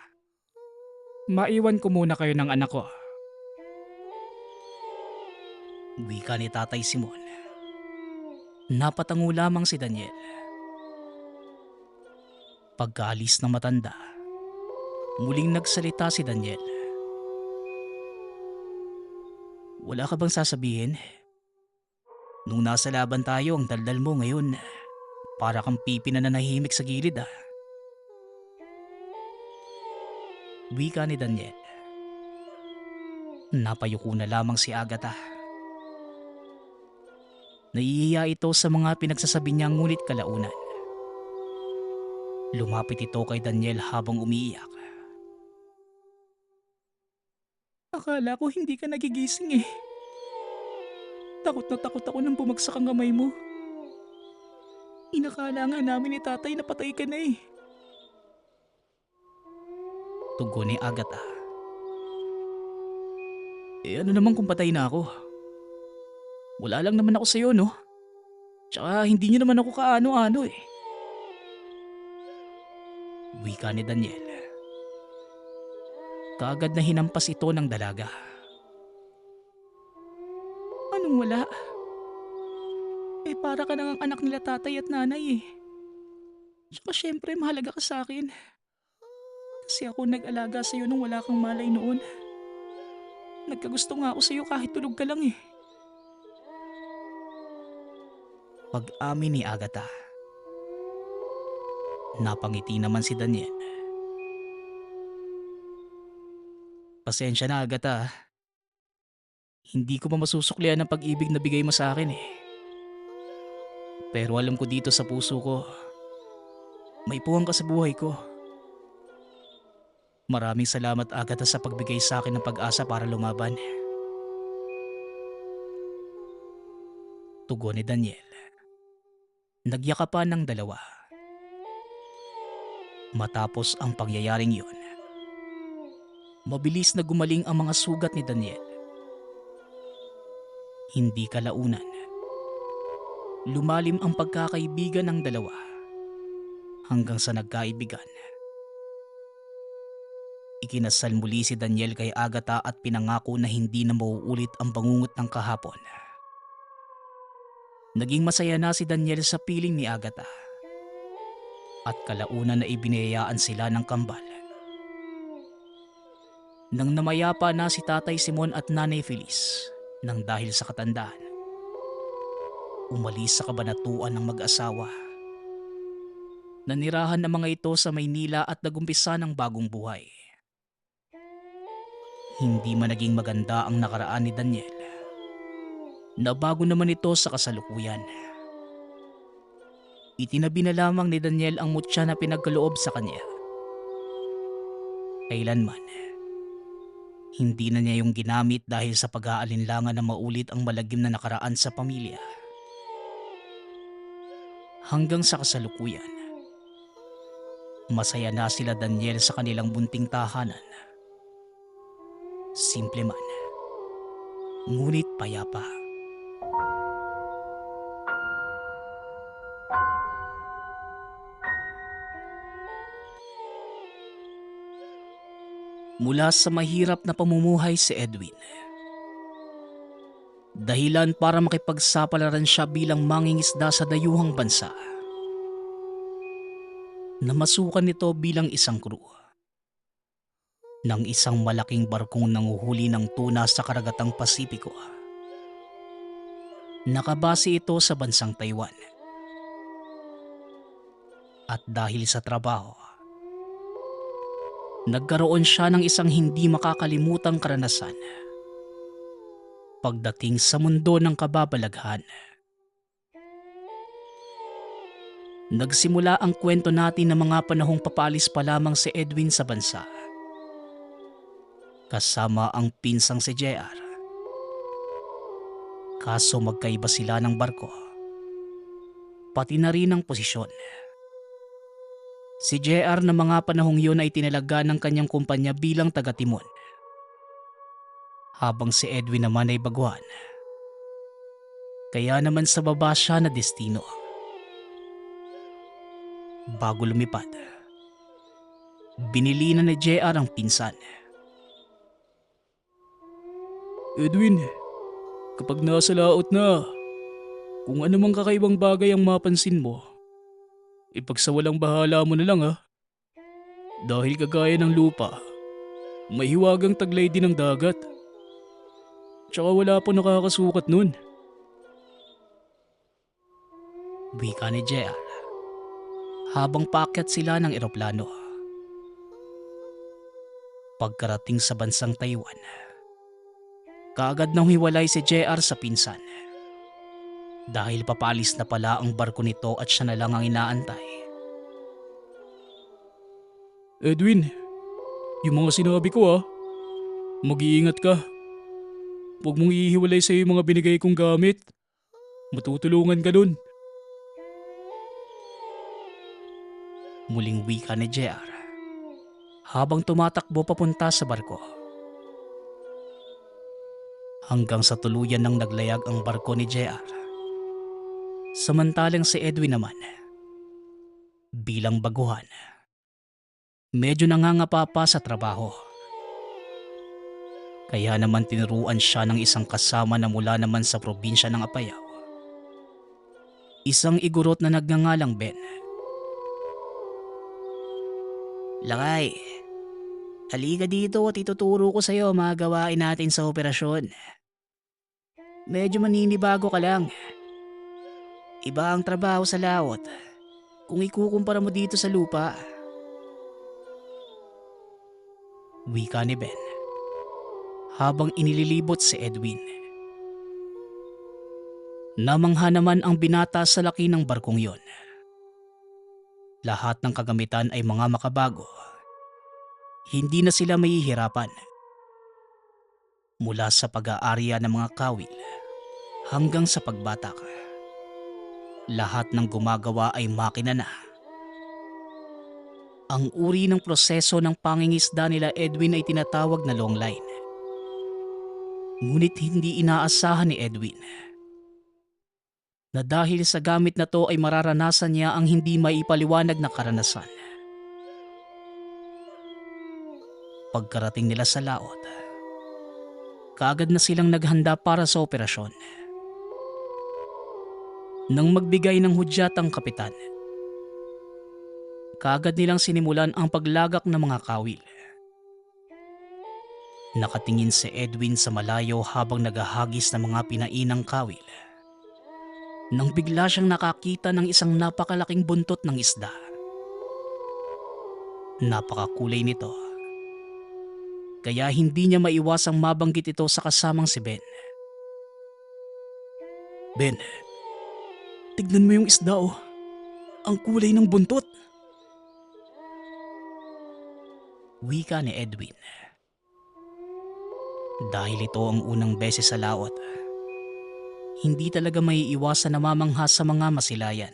Maiwan ko muna kayo ng anak ko. Wika ni Tatay Simon. Napatango lamang si Daniel. Pagkaalis ng matanda, muling nagsalita si Daniel. Wala ka bang sasabihin? Nung nasa laban tayo, ang daldal mo ngayon, para kang pipi na nanahimik sa gilid ah. Wika ni Daniel. Napayuko na lamang si Agatha. Naiiya ito sa mga pinagsasabi niya ngunit kalaunan. Lumapit ito kay Daniel habang umiiyak. Akala ko hindi ka nagigising eh. Takot na takot ako nang bumagsak ang kamay mo. Inakala nga namin ni tatay na patay ka na eh. Tugon ni Agatha. Ano naman kung patay na ako? Wala lang naman ako sa'yo, no? Tsaka hindi niyo naman ako kaano-ano eh. Wika ni Daniel. Kaagad na hinampas ito ng dalaga. Anong wala? Para ka nang anak nila tatay at nanay eh. Tsaka syempre mahalaga ka sa akin. Kasi ako nag-alaga sa'yo nung wala kang malay noon. Nagkagusto nga ako sa'yo kahit tulog ka lang eh. Pag-amin ni Agatha. Napangiti naman si Daniel. Pasensya na, Agatha. Hindi ko pa masusuklian ang pag-ibig na bigay mo sa akin eh. Pero alam ko dito sa puso ko, may puwang ka sa buhay ko. Maraming salamat, Agatha, sa pagbigay sa akin ng pag-asa para lumaban. Tugon ni Daniel. Nagyakapan ng dalawa. Matapos ang pangyayaring yun, mabilis na gumaling ang mga sugat ni Daniel. Hindi kalaunan, lumalim ang pagkakaibigan ng dalawa hanggang sa nagkaibigan. Ikinasal muli si Daniel kay Agatha at pinangako na hindi na mauulit ang bangungot ng kahapon. Naging masaya na si Daniel sa piling ni Agatha at kalaunan na ibinayaan sila ng kambal. Nang namayapa na si Tatay Simon at Nanay Feliz nang dahil sa katandaan, umalis sa kabanatuan ng mag-asawa. Nanirahan ang mga ito sa Maynila at nagumpisa ng bagong buhay. Hindi man naging maganda ang nakaraan ni Daniel. Nabago naman ito sa kasalukuyan. Itinabi na lamang ni Daniel ang mutya na pinagkaloob sa kanya. Kailanman, hindi na niya yung ginamit dahil sa pag-aalinlangan na maulit ang malagim na nakaraan sa pamilya. Hanggang sa kasalukuyan, masaya na sila Daniel sa kanilang bunting tahanan. Simple man, ngunit payapa. Mula sa mahirap na pamumuhay si Edwin. Dahilan para makipagsapalaran siya bilang mangingisda sa dayuhang bansa. Namasukan nito bilang isang crew ng isang malaking barkong nanguhuli ng tuna sa karagatang Pasipiko. Nakabase ito sa bansang Taiwan. At dahil sa trabaho, nagkaroon siya ng isang hindi makakalimutang karanasan. Pagdating sa mundo ng kababalaghan. Nagsimula ang kwento natin ng mga panahong papalis pa lamang si Edwin sa bansa. Kasama ang pinsang si JR. Kaso magkaiba sila ng barko. Pati na rin ang posisyon. Si JR na mga panahong yun ay tinalaga ng kanyang kumpanya bilang taga-timon. Habang si Edwin naman ay baguhan. Kaya naman sa baba siya na destino. Bago lumipad, binili na ni JR ang pinsan. Edwin, kapag nasa laot na, kung ano mang kakaibang bagay ang mapansin mo, ipagsawalang bahala mo na lang ha. Dahil kagaya ng lupa, may hiwagang taglay din ng dagat. Tsaka wala pa nakakasukat nun. Wika ni JR habang paakyat sila ng eroplano. Pagkarating sa bansang Taiwan, kaagad nang hiwalay si JR sa pinsan. Dahil papalis na pala ang barko nito at siya na lang ang inaantay. Edwin, yung mga sinabi ko mag-iingat ka. Huwag mong ihiwalay sa yung mga binigay kong gamit. Matutulungan ka dun. Muling wika ni JR habang tumatakbo papunta sa barko. Hanggang sa tuluyan nang naglayag ang barko ni JR. Samantalang si Edwin naman, bilang baguhan, medyo nangangapa pa sa trabaho. Kaya naman tinuruan siya ng isang kasama na mula naman sa probinsya ng Apayao. Isang igurot na nagngangalang Ben. Lakay, halika dito at ituturo ko sa'yo mga gawain natin sa operasyon. Medyo maninibago ka lang. Iba ang trabaho sa laot kung ikukumpara mo dito sa lupa. Wika ni Ben habang inililibot si Edwin. Namangha naman ang binata sa laki ng barkong yon. Lahat ng kagamitan ay mga makabago. Hindi na sila mahihirapan. Mula sa pag-aarya ng mga kawil hanggang sa pagbatak. Lahat ng gumagawa ay makina na. Ang uri ng proseso ng pangingisda nila Edwin ay tinatawag na long line. Ngunit hindi inaasahan ni Edwin na dahil sa gamit na to ay mararanasan niya ang hindi maipaliwanag na karanasan. Pagkarating nila sa laot, kaagad na silang naghanda para sa operasyon. Nang magbigay ng hudyat ang kapitan, kaagad nilang sinimulan ang paglagak ng mga kawil. Nakatingin si Edwin sa malayo habang naghahagis ng mga pinainang kawil. Nang bigla siyang nakakita ng isang napakalaking buntot ng isda. Napakakulay nito. Kaya hindi niya maiwasang mabanggit ito sa kasamang si Ben. Ben, tignan mo yung isda Ang kulay ng buntot. Wika ni Edwin. Dahil ito ang unang beses sa laot, hindi talaga maiiwasan na mamangha sa mga masilayan.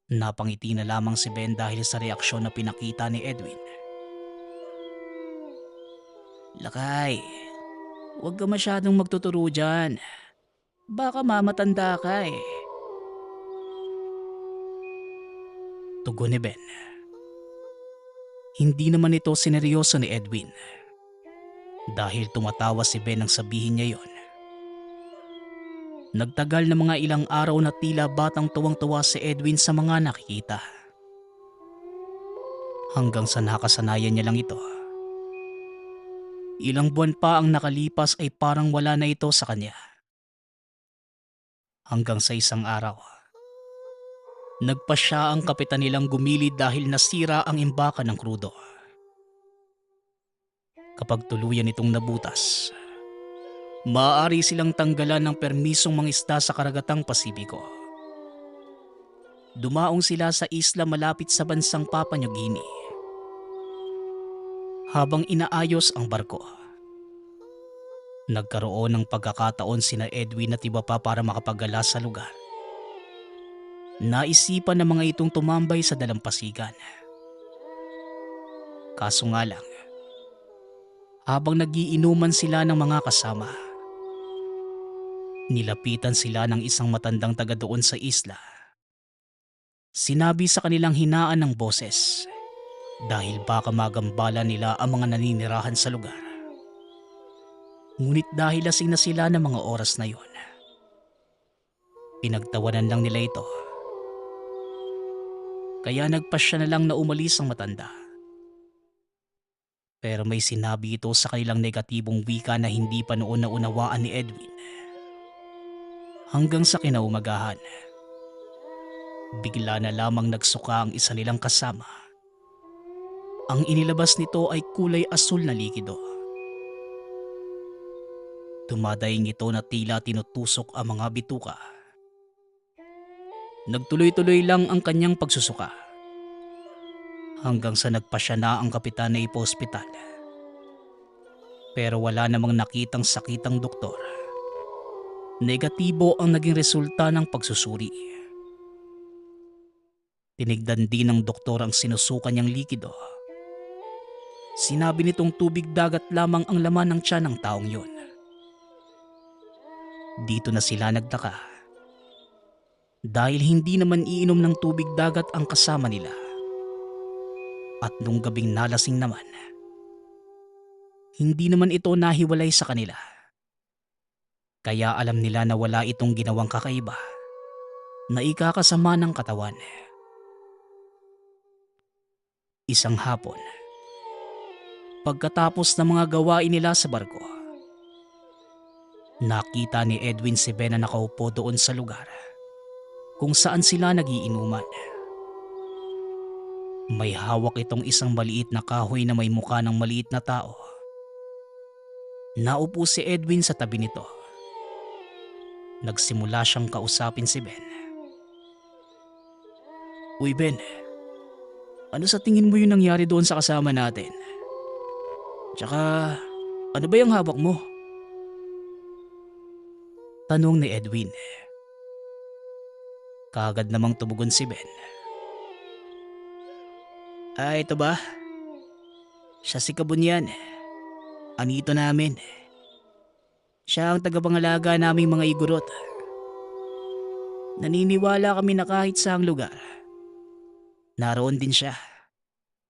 Napangiti na lamang si Ben dahil sa reaksyon na pinakita ni Edwin. Lakay, huwag ka masyadong magtuturo dyan. Baka mamatanda ka eh. Tugon ni Ben. Hindi naman ito sineryoso ni Edwin. Dahil tumatawa si Ben nang sabihin niya yon. Nagtagal na mga ilang araw na tila batang tuwang-tuwa si Edwin sa mga nakikita. Hanggang sa nakasanayan niya lang ito. Ilang buwan pa ang nakalipas ay parang wala na ito sa kanya. Hanggang sa isang araw, nagpasya ang kapitan nilang gumilid dahil nasira ang imbaka ng krudo. Kapag tuluyan itong nabutas, maaari silang tanggalan ng permisong mangisda sa karagatang Pasipiko. Dumaong sila sa isla malapit sa bansang Papua New Guinea. Habang inaayos ang barko, nagkaroon ng pagkakataon sina Edwin at iba pa para makapagala sa lugar. Naisipan ng mga itong tumambay sa dalampasigan. Kaso nga lang, habang nagiinuman sila ng mga kasama, nilapitan sila ng isang matandang taga doon sa isla. Sinabi sa kanilang hinaan ng boses dahil baka magambala nila ang mga naninirahan sa lugar. Ngunit dahil lasing na sila ng mga oras na yon, pinagtawanan lang nila ito. Kaya nagpasya na lang na umalis ang matanda. Pero may sinabi ito sa kanilang negatibong wika na hindi pa noon naunawaan ni Edwin. Hanggang sa kinaumagahan, bigla na lamang nagsuka ang isa nilang kasama. Ang inilabas nito ay kulay asul na likido. Dumadaing ito na tila tinutusok ang mga bituka. Nagtuloy-tuloy lang ang kanyang pagsusuka. Hanggang sa nagpasya na ang kapitan na ipo-ospital. Pero wala namang nakitang sakitang doktor. Negatibo ang naging resulta ng pagsusuri. Tinigdan din ng doktor ang sinusukan niyang likido. Sinabi nitong tubig dagat lamang ang laman ng tiyan ng taong yun. Dito na sila nagtaka. Dahil hindi naman iinom ng tubig dagat ang kasama nila. At nung gabing nalasing naman, hindi naman ito nahiwalay sa kanila. Kaya alam nila na wala itong ginawang kakaiba na ikakasama ng katawan. Isang hapon, pagkatapos ng mga gawain nila sa barko, nakita ni Edwin si Ben na nakaupo doon sa lugar kung saan sila nagiinuman. May hawak itong isang maliit na kahoy na may mukha ng maliit na tao. Naupo si Edwin sa tabi nito. Nagsimula siyang kausapin si Ben. Uy Ben, ano sa tingin mo yung nangyari doon sa kasama natin? Tsaka, ano ba yung hawak mo? Tanong ni Edwin. Kaagad namang tumugon si Ben. Ito ba? Siya si Kabunyan. Anito namin. Siya ang tagapangalaga naming mga igurot. Naniniwala kami na kahit saang lugar, naroon din siya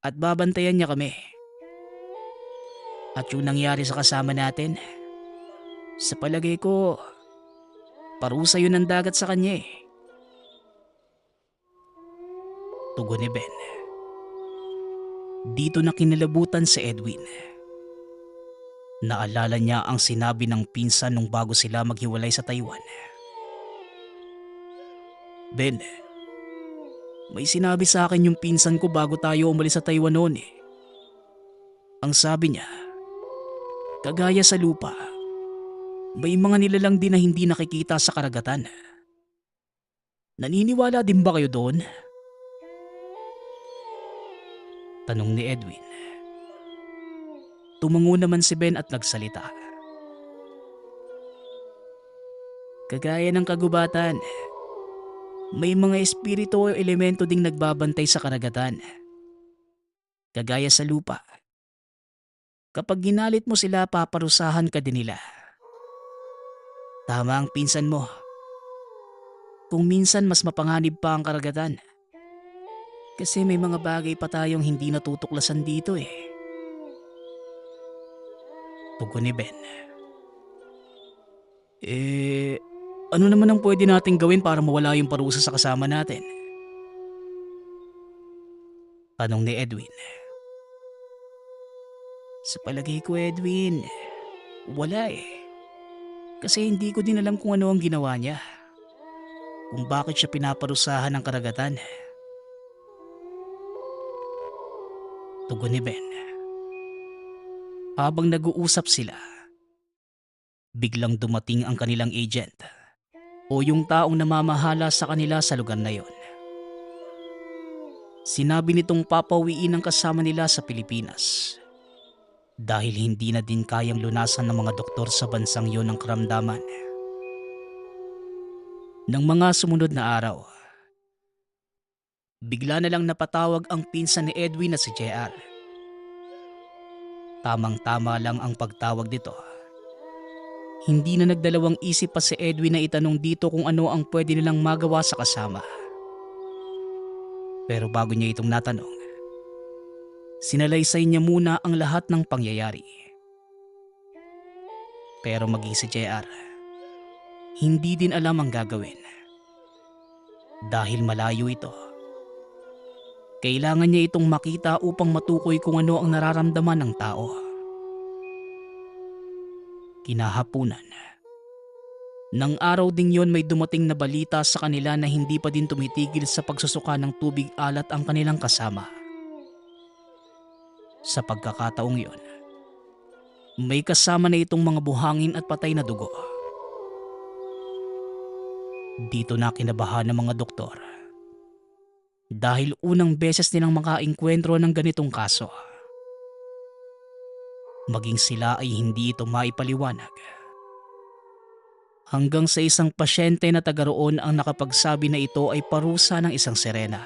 at babantayan niya kami. At yung nangyari sa kasama natin, sa palagay ko, parusa yun ng dagat sa kanya eh. Tugon ni Ben. Dito na kinilabutan si Edwin. Naalala niya ang sinabi ng pinsan nung bago sila maghiwalay sa Taiwan. Ben, may sinabi sa akin yung pinsan ko bago tayo umalis sa Taiwan noon eh. Ang sabi niya, kagaya sa lupa, may mga nilalang din na hindi nakikita sa karagatan. Naniniwala din ba kayo doon? Tanong ni Edwin. Tumango naman si Ben at nagsalita. Kagaya ng kagubatan, may mga espiritu o elemento ding nagbabantay sa karagatan. Kagaya sa lupa. Kapag ginalit mo sila, paparusahan ka din nila. Tama ang pinsan mo. Kung minsan mas mapanganib pa ang karagatan. Kasi may mga bagay pa tayong hindi natutuklasan dito eh. Tugon ni Ben. Ano naman ang pwede nating gawin para mawala yung parusa sa kasama natin? Tanong ni Edwin. Sa palagay ko, Edwin, wala eh. Kasi hindi ko din alam kung ano ang ginawa niya. Kung bakit siya pinaparusahan ng karagatan. Tugon ni Ben. Habang nag-uusap sila, biglang dumating ang kanilang agent o yung taong namamahala sa kanila sa lugar na yon. Sinabi nitong papawiin ang kasama nila sa Pilipinas dahil hindi na din kayang lunasan ng mga doktor sa bansang yon ang karamdaman. Nang mga sumunod na araw, bigla na lang napatawag ang pinsan ni Edwin na si JR. Tamang-tama lang ang pagtawag dito. Hindi na nagdalawang isip pa si Edwin na itanong dito kung ano ang pwede nilang magawa sa kasama. Pero bago niya itong natanong, sinalaysay niya muna ang lahat ng pangyayari. Pero maging si JR, hindi din alam ang gagawin. Dahil malayo ito. Kailangan niya itong makita upang matukoy kung ano ang nararamdaman ng tao. Kinahapunan. Nang araw ding yon may dumating na balita sa kanila na hindi pa din tumitigil sa pagsusuka ng tubig alat ang kanilang kasama. Sa pagkakataong iyon, may kasama na itong mga buhangin at patay na dugo. Dito na kinabahan ng mga doktor dahil unang beses nilang makaengkwentro ng ganitong kaso. Maging sila ay hindi ito maipaliwanag. Hanggang sa isang pasyente na taga roon ang nakapagsabi na ito ay parusa ng isang sirena.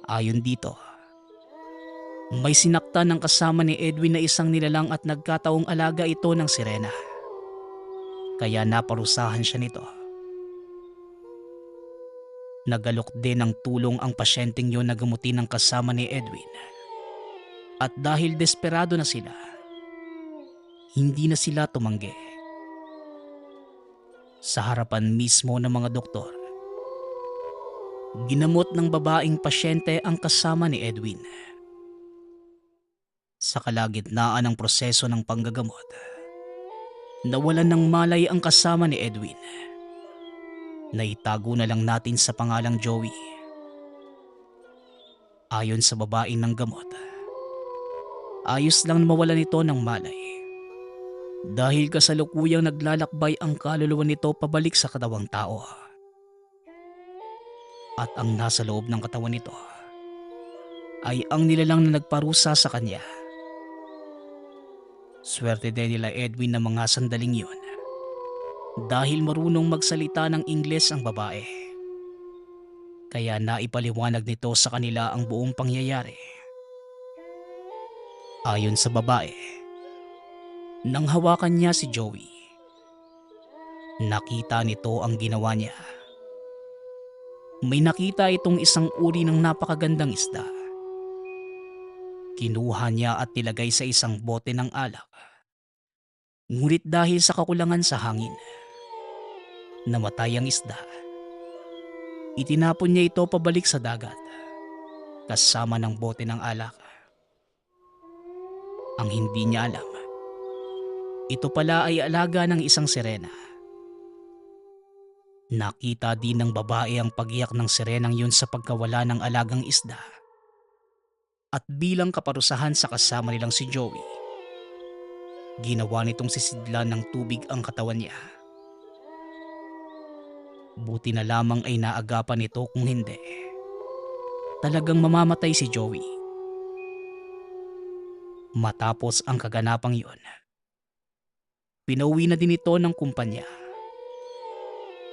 Ayon dito, may sinaktan ng kasama ni Edwin na isang nilalang at nagkataong alaga ito ng sirena. Kaya naparusahan siya nito. Nagalok din ng tulong ang pasyenteng yon na gamutin ng kasama ni Edwin. At dahil desperado na sila, hindi na sila tumanggi. Sa harapan mismo ng mga doktor, ginamot ng babaeng pasyente ang kasama ni Edwin. Sa kalagitnaan ng proseso ng panggagamot, nawalan ng malay ang kasama ni Edwin. Naitago na lang natin sa pangalang Joey. Ayon sa babaeng ng gamot, ayos lang mawalan ito ng malay dahil kasalukuyang naglalakbay ang kaluluwa nito pabalik sa katawang tao. At ang nasa loob ng katawan nito ay ang nilalang na nagparusa sa kanya. Swerte din nila Edwin na mga sandaling yun dahil marunong magsalita ng Ingles ang babae. Kaya naipaliwanag nito sa kanila ang buong pangyayari. Ayon sa babae, nang hawakan niya si Joey, nakita nito ang ginawa niya. May nakita itong isang uri ng napakagandang isda. Kinuha niya at nilagay sa isang bote ng alak. Ngunit dahil sa kakulangan sa hangin, namatay ang isda. Itinapon niya ito pabalik sa dagat, kasama ng bote ng alak. Ang hindi niya alam, ito pala ay alaga ng isang sirena. Nakita din ng babae ang pagiyak ng sirenang yun sa pagkawala ng alagang isda. At bilang kaparusahan sa kasama nilang si Joey, ginawa nitong sisidlan ng tubig ang katawan niya. Buti na lamang ay naagapan nito, kung hindi, talagang mamamatay si Joey. Matapos ang kaganapang yun, pinauwi na din ito ng kumpanya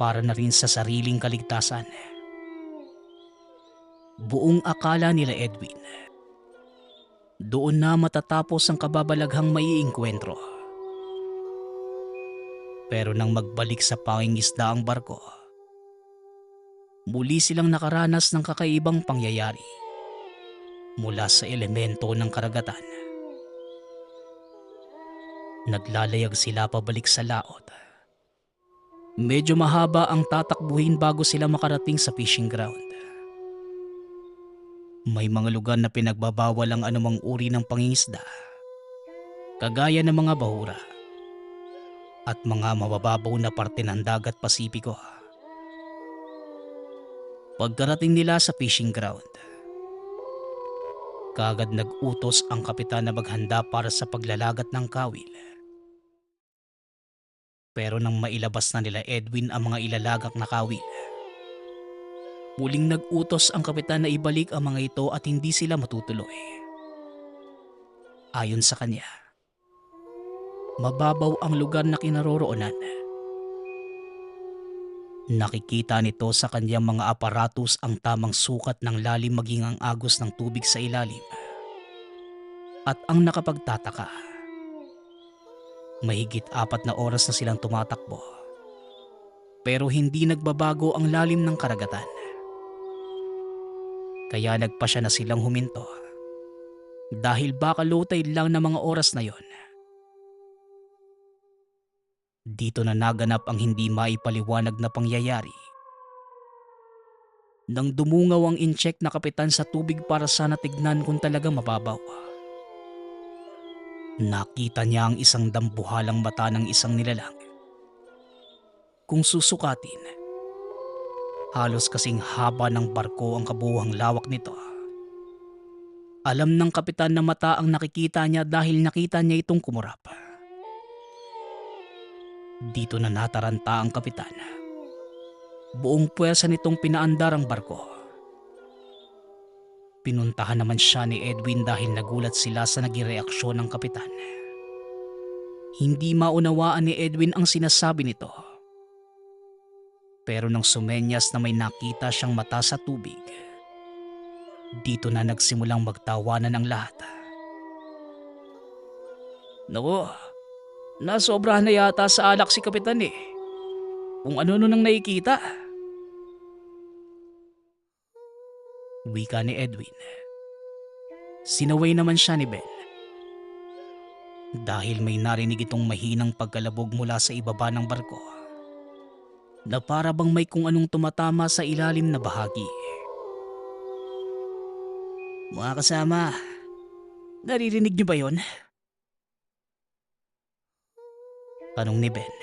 para na rin sa sariling kaligtasan. Buong akala nila Edwin, doon na matatapos ang kababalaghang maiengkwentro. Pero nang magbalik sa pangingisda ang barko, muli silang nakaranas ng kakaibang pangyayari mula sa elemento ng karagatan. Naglalayag sila pabalik sa laot. Medyo mahaba ang tatakbuhin bago sila makarating sa fishing ground. May mga lugar na pinagbabawal ang anumang uri ng pangingisda, kagaya ng mga bahura at mga mabababaw na parte ng dagat Pasipiko. Pagkarating nila sa fishing ground, kaagad nag-utos ang kapitan na maghanda para sa paglalagat ng kawil. Pero nang mailabas na nila Edwin ang mga ilalagak na kawil, muling nag-utos ang kapitan na ibalik ang mga ito at hindi sila matutuloy. Ayon sa kanya, mababaw ang lugar na kinaroroonan. Nakikita nito sa kanyang mga aparatus ang tamang sukat ng lalim maging ang agos ng tubig sa ilalim. At ang nakapagtataka, mahigit 4 na oras na silang tumatakbo, pero hindi nagbabago ang lalim ng karagatan. Kaya nagpasya na silang huminto dahil baka lutay lang na mga oras na yon. Dito na naganap ang hindi maipaliwanag na pangyayari. Nang dumungaw ang incheck na kapitan sa tubig para sana tignan kung talaga mababaw, nakita niya ang isang dambuhalang mata ng isang nilalang. Kung susukatin, halos kasing haba ng barko ang kabuuang lawak nito. Alam ng kapitan na mata ang nakikita niya dahil nakita niya itong kumurap. Dito na nataranta ang kapitan. Buong puwersa nitong pinaandar ang barko. Pinuntahan naman siya ni Edwin dahil nagulat sila sa naging reaksyon ng kapitan. Hindi maunawaan ni Edwin ang sinasabi nito. Pero nang sumenyas na may nakita siyang mata sa tubig, dito na nagsimulang magtawanan ang lahat. Naku, nasobrahan na yata sa alak si kapitan eh. Kung ano nun ang nakikita. Wika ni Edwin. Sinaway naman siya ni Ben. Dahil may narinig itong mahinang pagkalabog mula sa ibaba ng barko na para bang may kung anong tumatama sa ilalim na bahagi. Mga kasama, naririnig niyo ba yon? Tanong ni Ben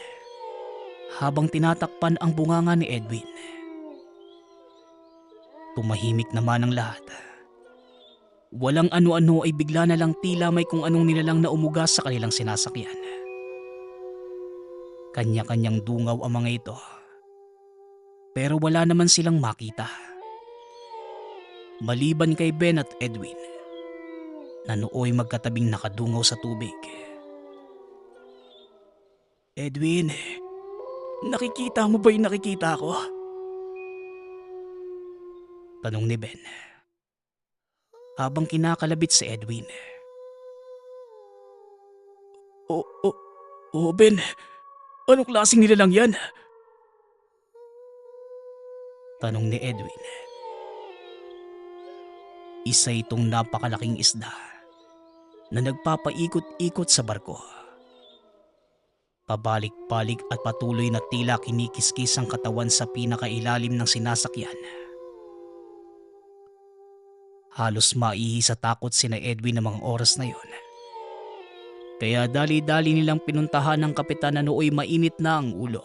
habang tinatakpan ang bunganga ni Edwin. Tumahimik naman ang lahat. Walang ano-ano ay bigla na lang tila may kung anong nilalang na umugas sa kanilang sinasakyan. Kanya-kanyang dungaw ang mga ito. Pero wala naman silang makita. Maliban kay Ben at Edwin, na nooy magkatabing nakadungaw sa tubig. Edwin, nakikita mo ba yung nakikita ko? Tanong ni Ben habang kinakalabit si Edwin. Oo Ben, anong klaseng nilalang yan? Tanong ni Edwin. Isa itong napakalaking isda na nagpapaikot-ikot sa barko. Pabalik-balik at patuloy na tila kinikiskis ang katawan sa pinakailalim ng sinasakyan. Halos maihi sa takot sina Edwin ng mga oras na yon. Kaya dali-dali nilang pinuntahan ng kapitan na nooy mainit na ang ulo.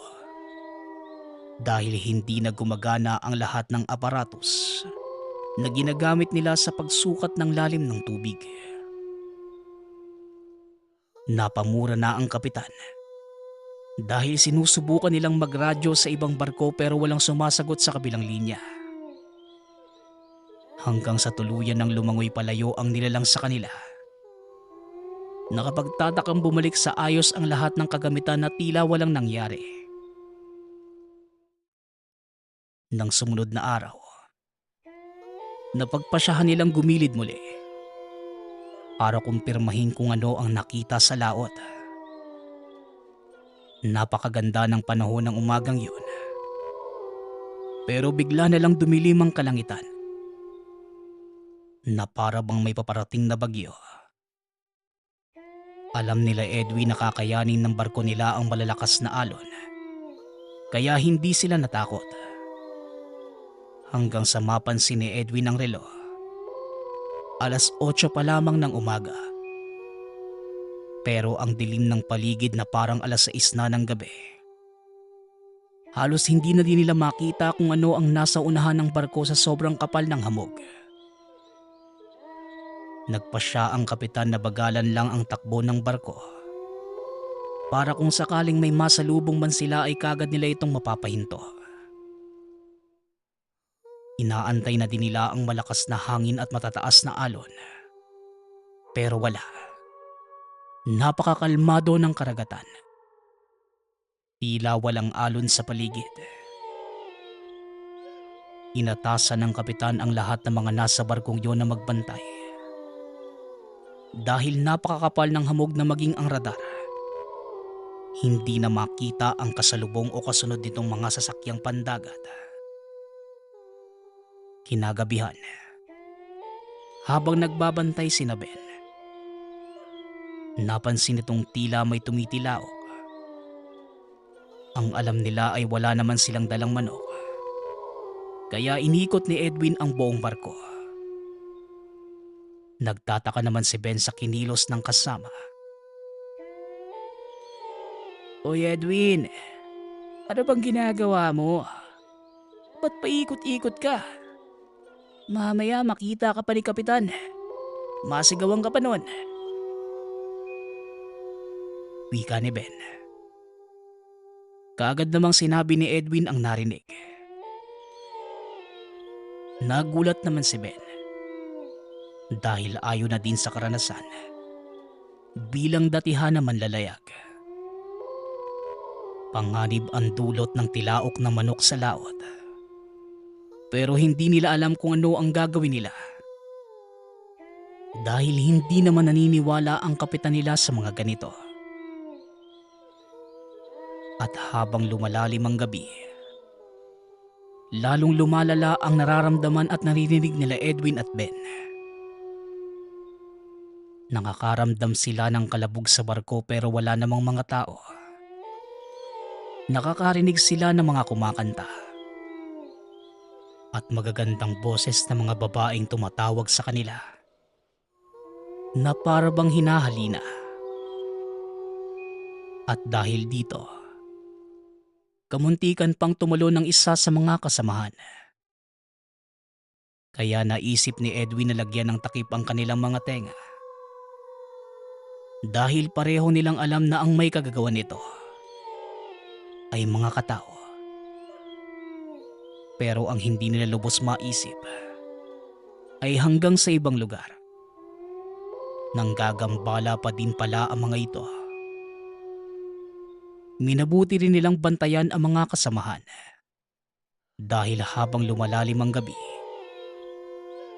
Dahil hindi na gumagana ang lahat ng aparatus na ginagamit nila sa pagsukat ng lalim ng tubig. Napamura na ang kapitan dahil sinusubukan nilang magradyo sa ibang barko pero walang sumasagot sa kabilang linya. Hanggang sa tuluyan ng lumangoy palayo ang nilalang sa kanila. Nakapagtatakang bumalik sa ayos ang lahat ng kagamitan na tila walang nangyari. Nang sumunod na araw, napagpasyahan nilang gumilid muli para kumpirmahin kung ano ang nakita sa laot. Napakaganda ng panahon ng umagang yun. Pero bigla na lang dumilim ang kalangitan na para bang may paparating na bagyo. Alam nila Edwin na kakayanin ng barko nila ang malalakas na alon. Kaya hindi sila natakot. Hanggang sa mapansin ni Edwin ang relo. 8:00 pa lamang ng umaga. Pero ang dilim ng paligid na parang 6:00 na ng gabi. Halos hindi na din nila makita kung ano ang nasa unahan ng barko sa sobrang kapal ng hamog. Nagpasya ang kapitan na bagalan lang ang takbo ng barko para kung sakaling may masalubong man sila ay kagad nila itong mapapahinto. Inaantay na din nila ang malakas na hangin at matataas na alon. Pero wala. Napakakalmado ng karagatan. Tila walang alon sa paligid. Inatasan ng kapitan ang lahat ng mga nasa barkong yon na magbantay. Dahil napakakapal ng hamog na maging ang radar, hindi na makita ang kasalubong o kasunod nitong mga sasakyang pandagat. Kinagabihan, habang nagbabantay sina Ben, napansin itong tila may tumitilaok. Ang alam nila ay wala naman silang dalang manok, kaya inikot ni Edwin ang buong barko. Nagtataka naman si Ben sa kinilos ng kasama. Oy Edwin, ano bang ginagawa mo? Ba't paikot-ikot ka? Mamaya makita ka pa ni Kapitan. Masigawan ka pa nun. Wika ni Ben. Kaagad namang sinabi ni Edwin ang narinig. Nagulat naman si Ben dahil ayaw na din sa karanasan bilang datihan na manlalayag. Panganib ang dulot ng tilaok na manok sa laot. Pero hindi nila alam kung ano ang gagawin nila. Dahil hindi naman naniniwala ang kapitan nila sa mga ganito. At habang lumalalim ang gabi, lalong lumalala ang nararamdaman at naririnig nila Edwin at Ben. Nakakaramdam sila ng kalabog sa barko pero wala namang mga tao. Nakakarinig sila ng mga kumakanta at magagandang boses ng mga babaeng tumatawag sa kanila na para bang hinahalina. At dahil dito, kamuntikan pang tumulo ng isa sa mga kasamahan. Kaya naisip ni Edwin na lagyan ng takip ang kanilang mga tenga. Dahil pareho nilang alam na ang may kagagawan nito ay mga katao. Pero ang hindi nila lubos maisip ay hanggang sa ibang lugar. Nanggagambala pa din pala ang mga ito. Minabuti rin nilang bantayan ang mga kasamahan. Dahil habang lumalalim ang gabi,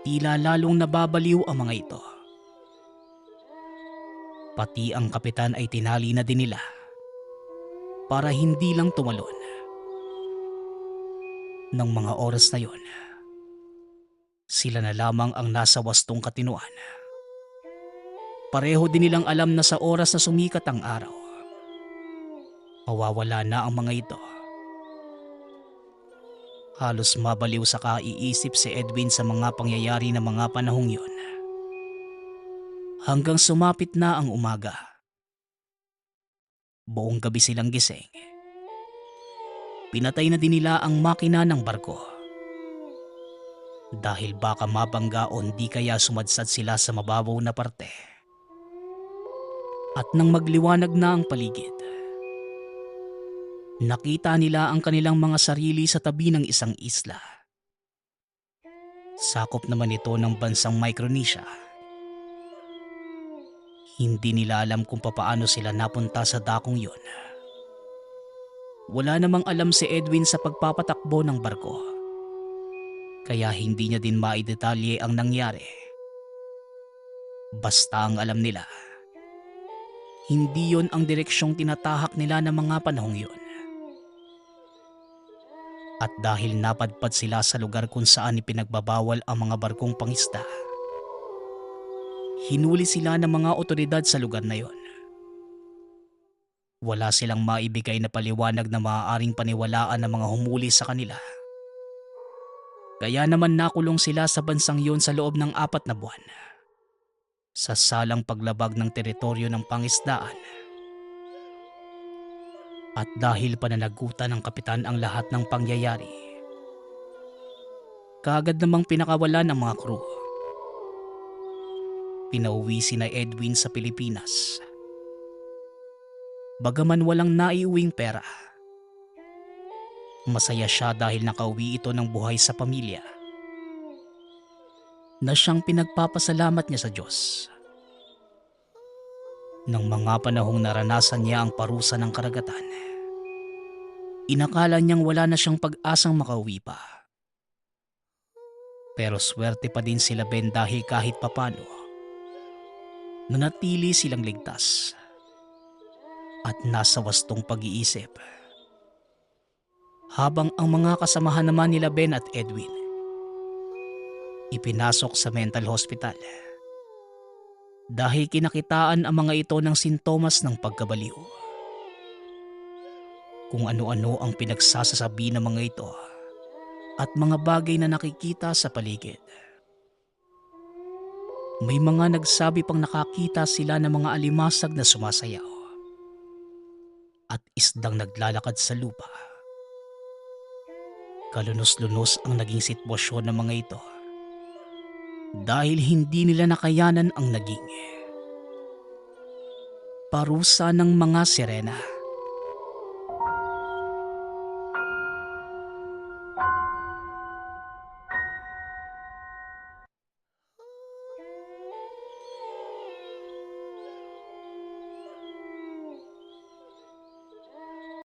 tila lalong nababaliw ang mga ito. Pati ang kapitan ay tinali na din nila para hindi lang tumalon. Nang mga oras na yon, sila na lamang ang nasa wastong katinuan. Pareho din nilang alam na sa oras na sumikat ang araw, mawawala na ang mga ito. Halos mabaliw sa kaiisip si Edwin sa mga pangyayari ng mga panahong yon. Hanggang sumapit na ang umaga. Buong gabi silang gising. Pinatay na din nila ang makina ng barko. Dahil baka mabangga o di kaya sumadsad sila sa mababaw na parte. At nang magliwanag na ang paligid, nakita nila ang kanilang mga sarili sa tabi ng isang isla. Sakop naman ito ng bansang Micronesia. Hindi nila alam kung papaano sila napunta sa dakong yun. Wala namang alam si Edwin sa pagpapatakbo ng barko. Kaya hindi niya din maidetalye ang nangyari. Basta ang alam nila, hindi yon ang direksyong tinatahak nila ng mga panahong yun. At dahil napadpad sila sa lugar kung saan ipinagbabawal ang mga barkong pangisda, hinuli sila ng mga otoridad sa lugar na yon. Wala silang maibigay na paliwanag na maaaring paniwalaan ng mga humuli sa kanila. Kaya naman nakulong sila sa bansang yon sa loob ng 4 na buwan. Sa salang paglabag ng teritoryo ng pangisdaan. At dahil pananagutan ng kapitan ang lahat ng pangyayari, kaagad namang pinakawalan ang mga crew. Pinauwi sina Edwin sa Pilipinas. Bagaman walang naiuwing pera, masaya siya dahil nakauwi ito ng buhay sa pamilya na siyang pinagpapasalamat niya sa Diyos. Nang mga panahong naranasan niya ang parusa ng karagatan, inakala niyang wala na siyang pag-asang makauwi pa. Pero swerte pa din sila Ben dahil kahit papano, nanatili silang ligtas at nasa wastong pag-iisip. Habang ang mga kasamahan naman nila Ben at Edwin ipinasok sa mental hospital dahil kinakitaan ang mga ito ng sintomas ng pagkabaliw. Kung ano-ano ang pinagsasasabi ng mga ito at mga bagay na nakikita sa paligid. May mga nagsabi pang nakakita sila ng mga alimasag na sumasayaw at isdang naglalakad sa lupa. Kalunos-lunos ang naging sitwasyon ng mga ito. dahil hindi nila nakayanan ang naging parusa ng mga sirena.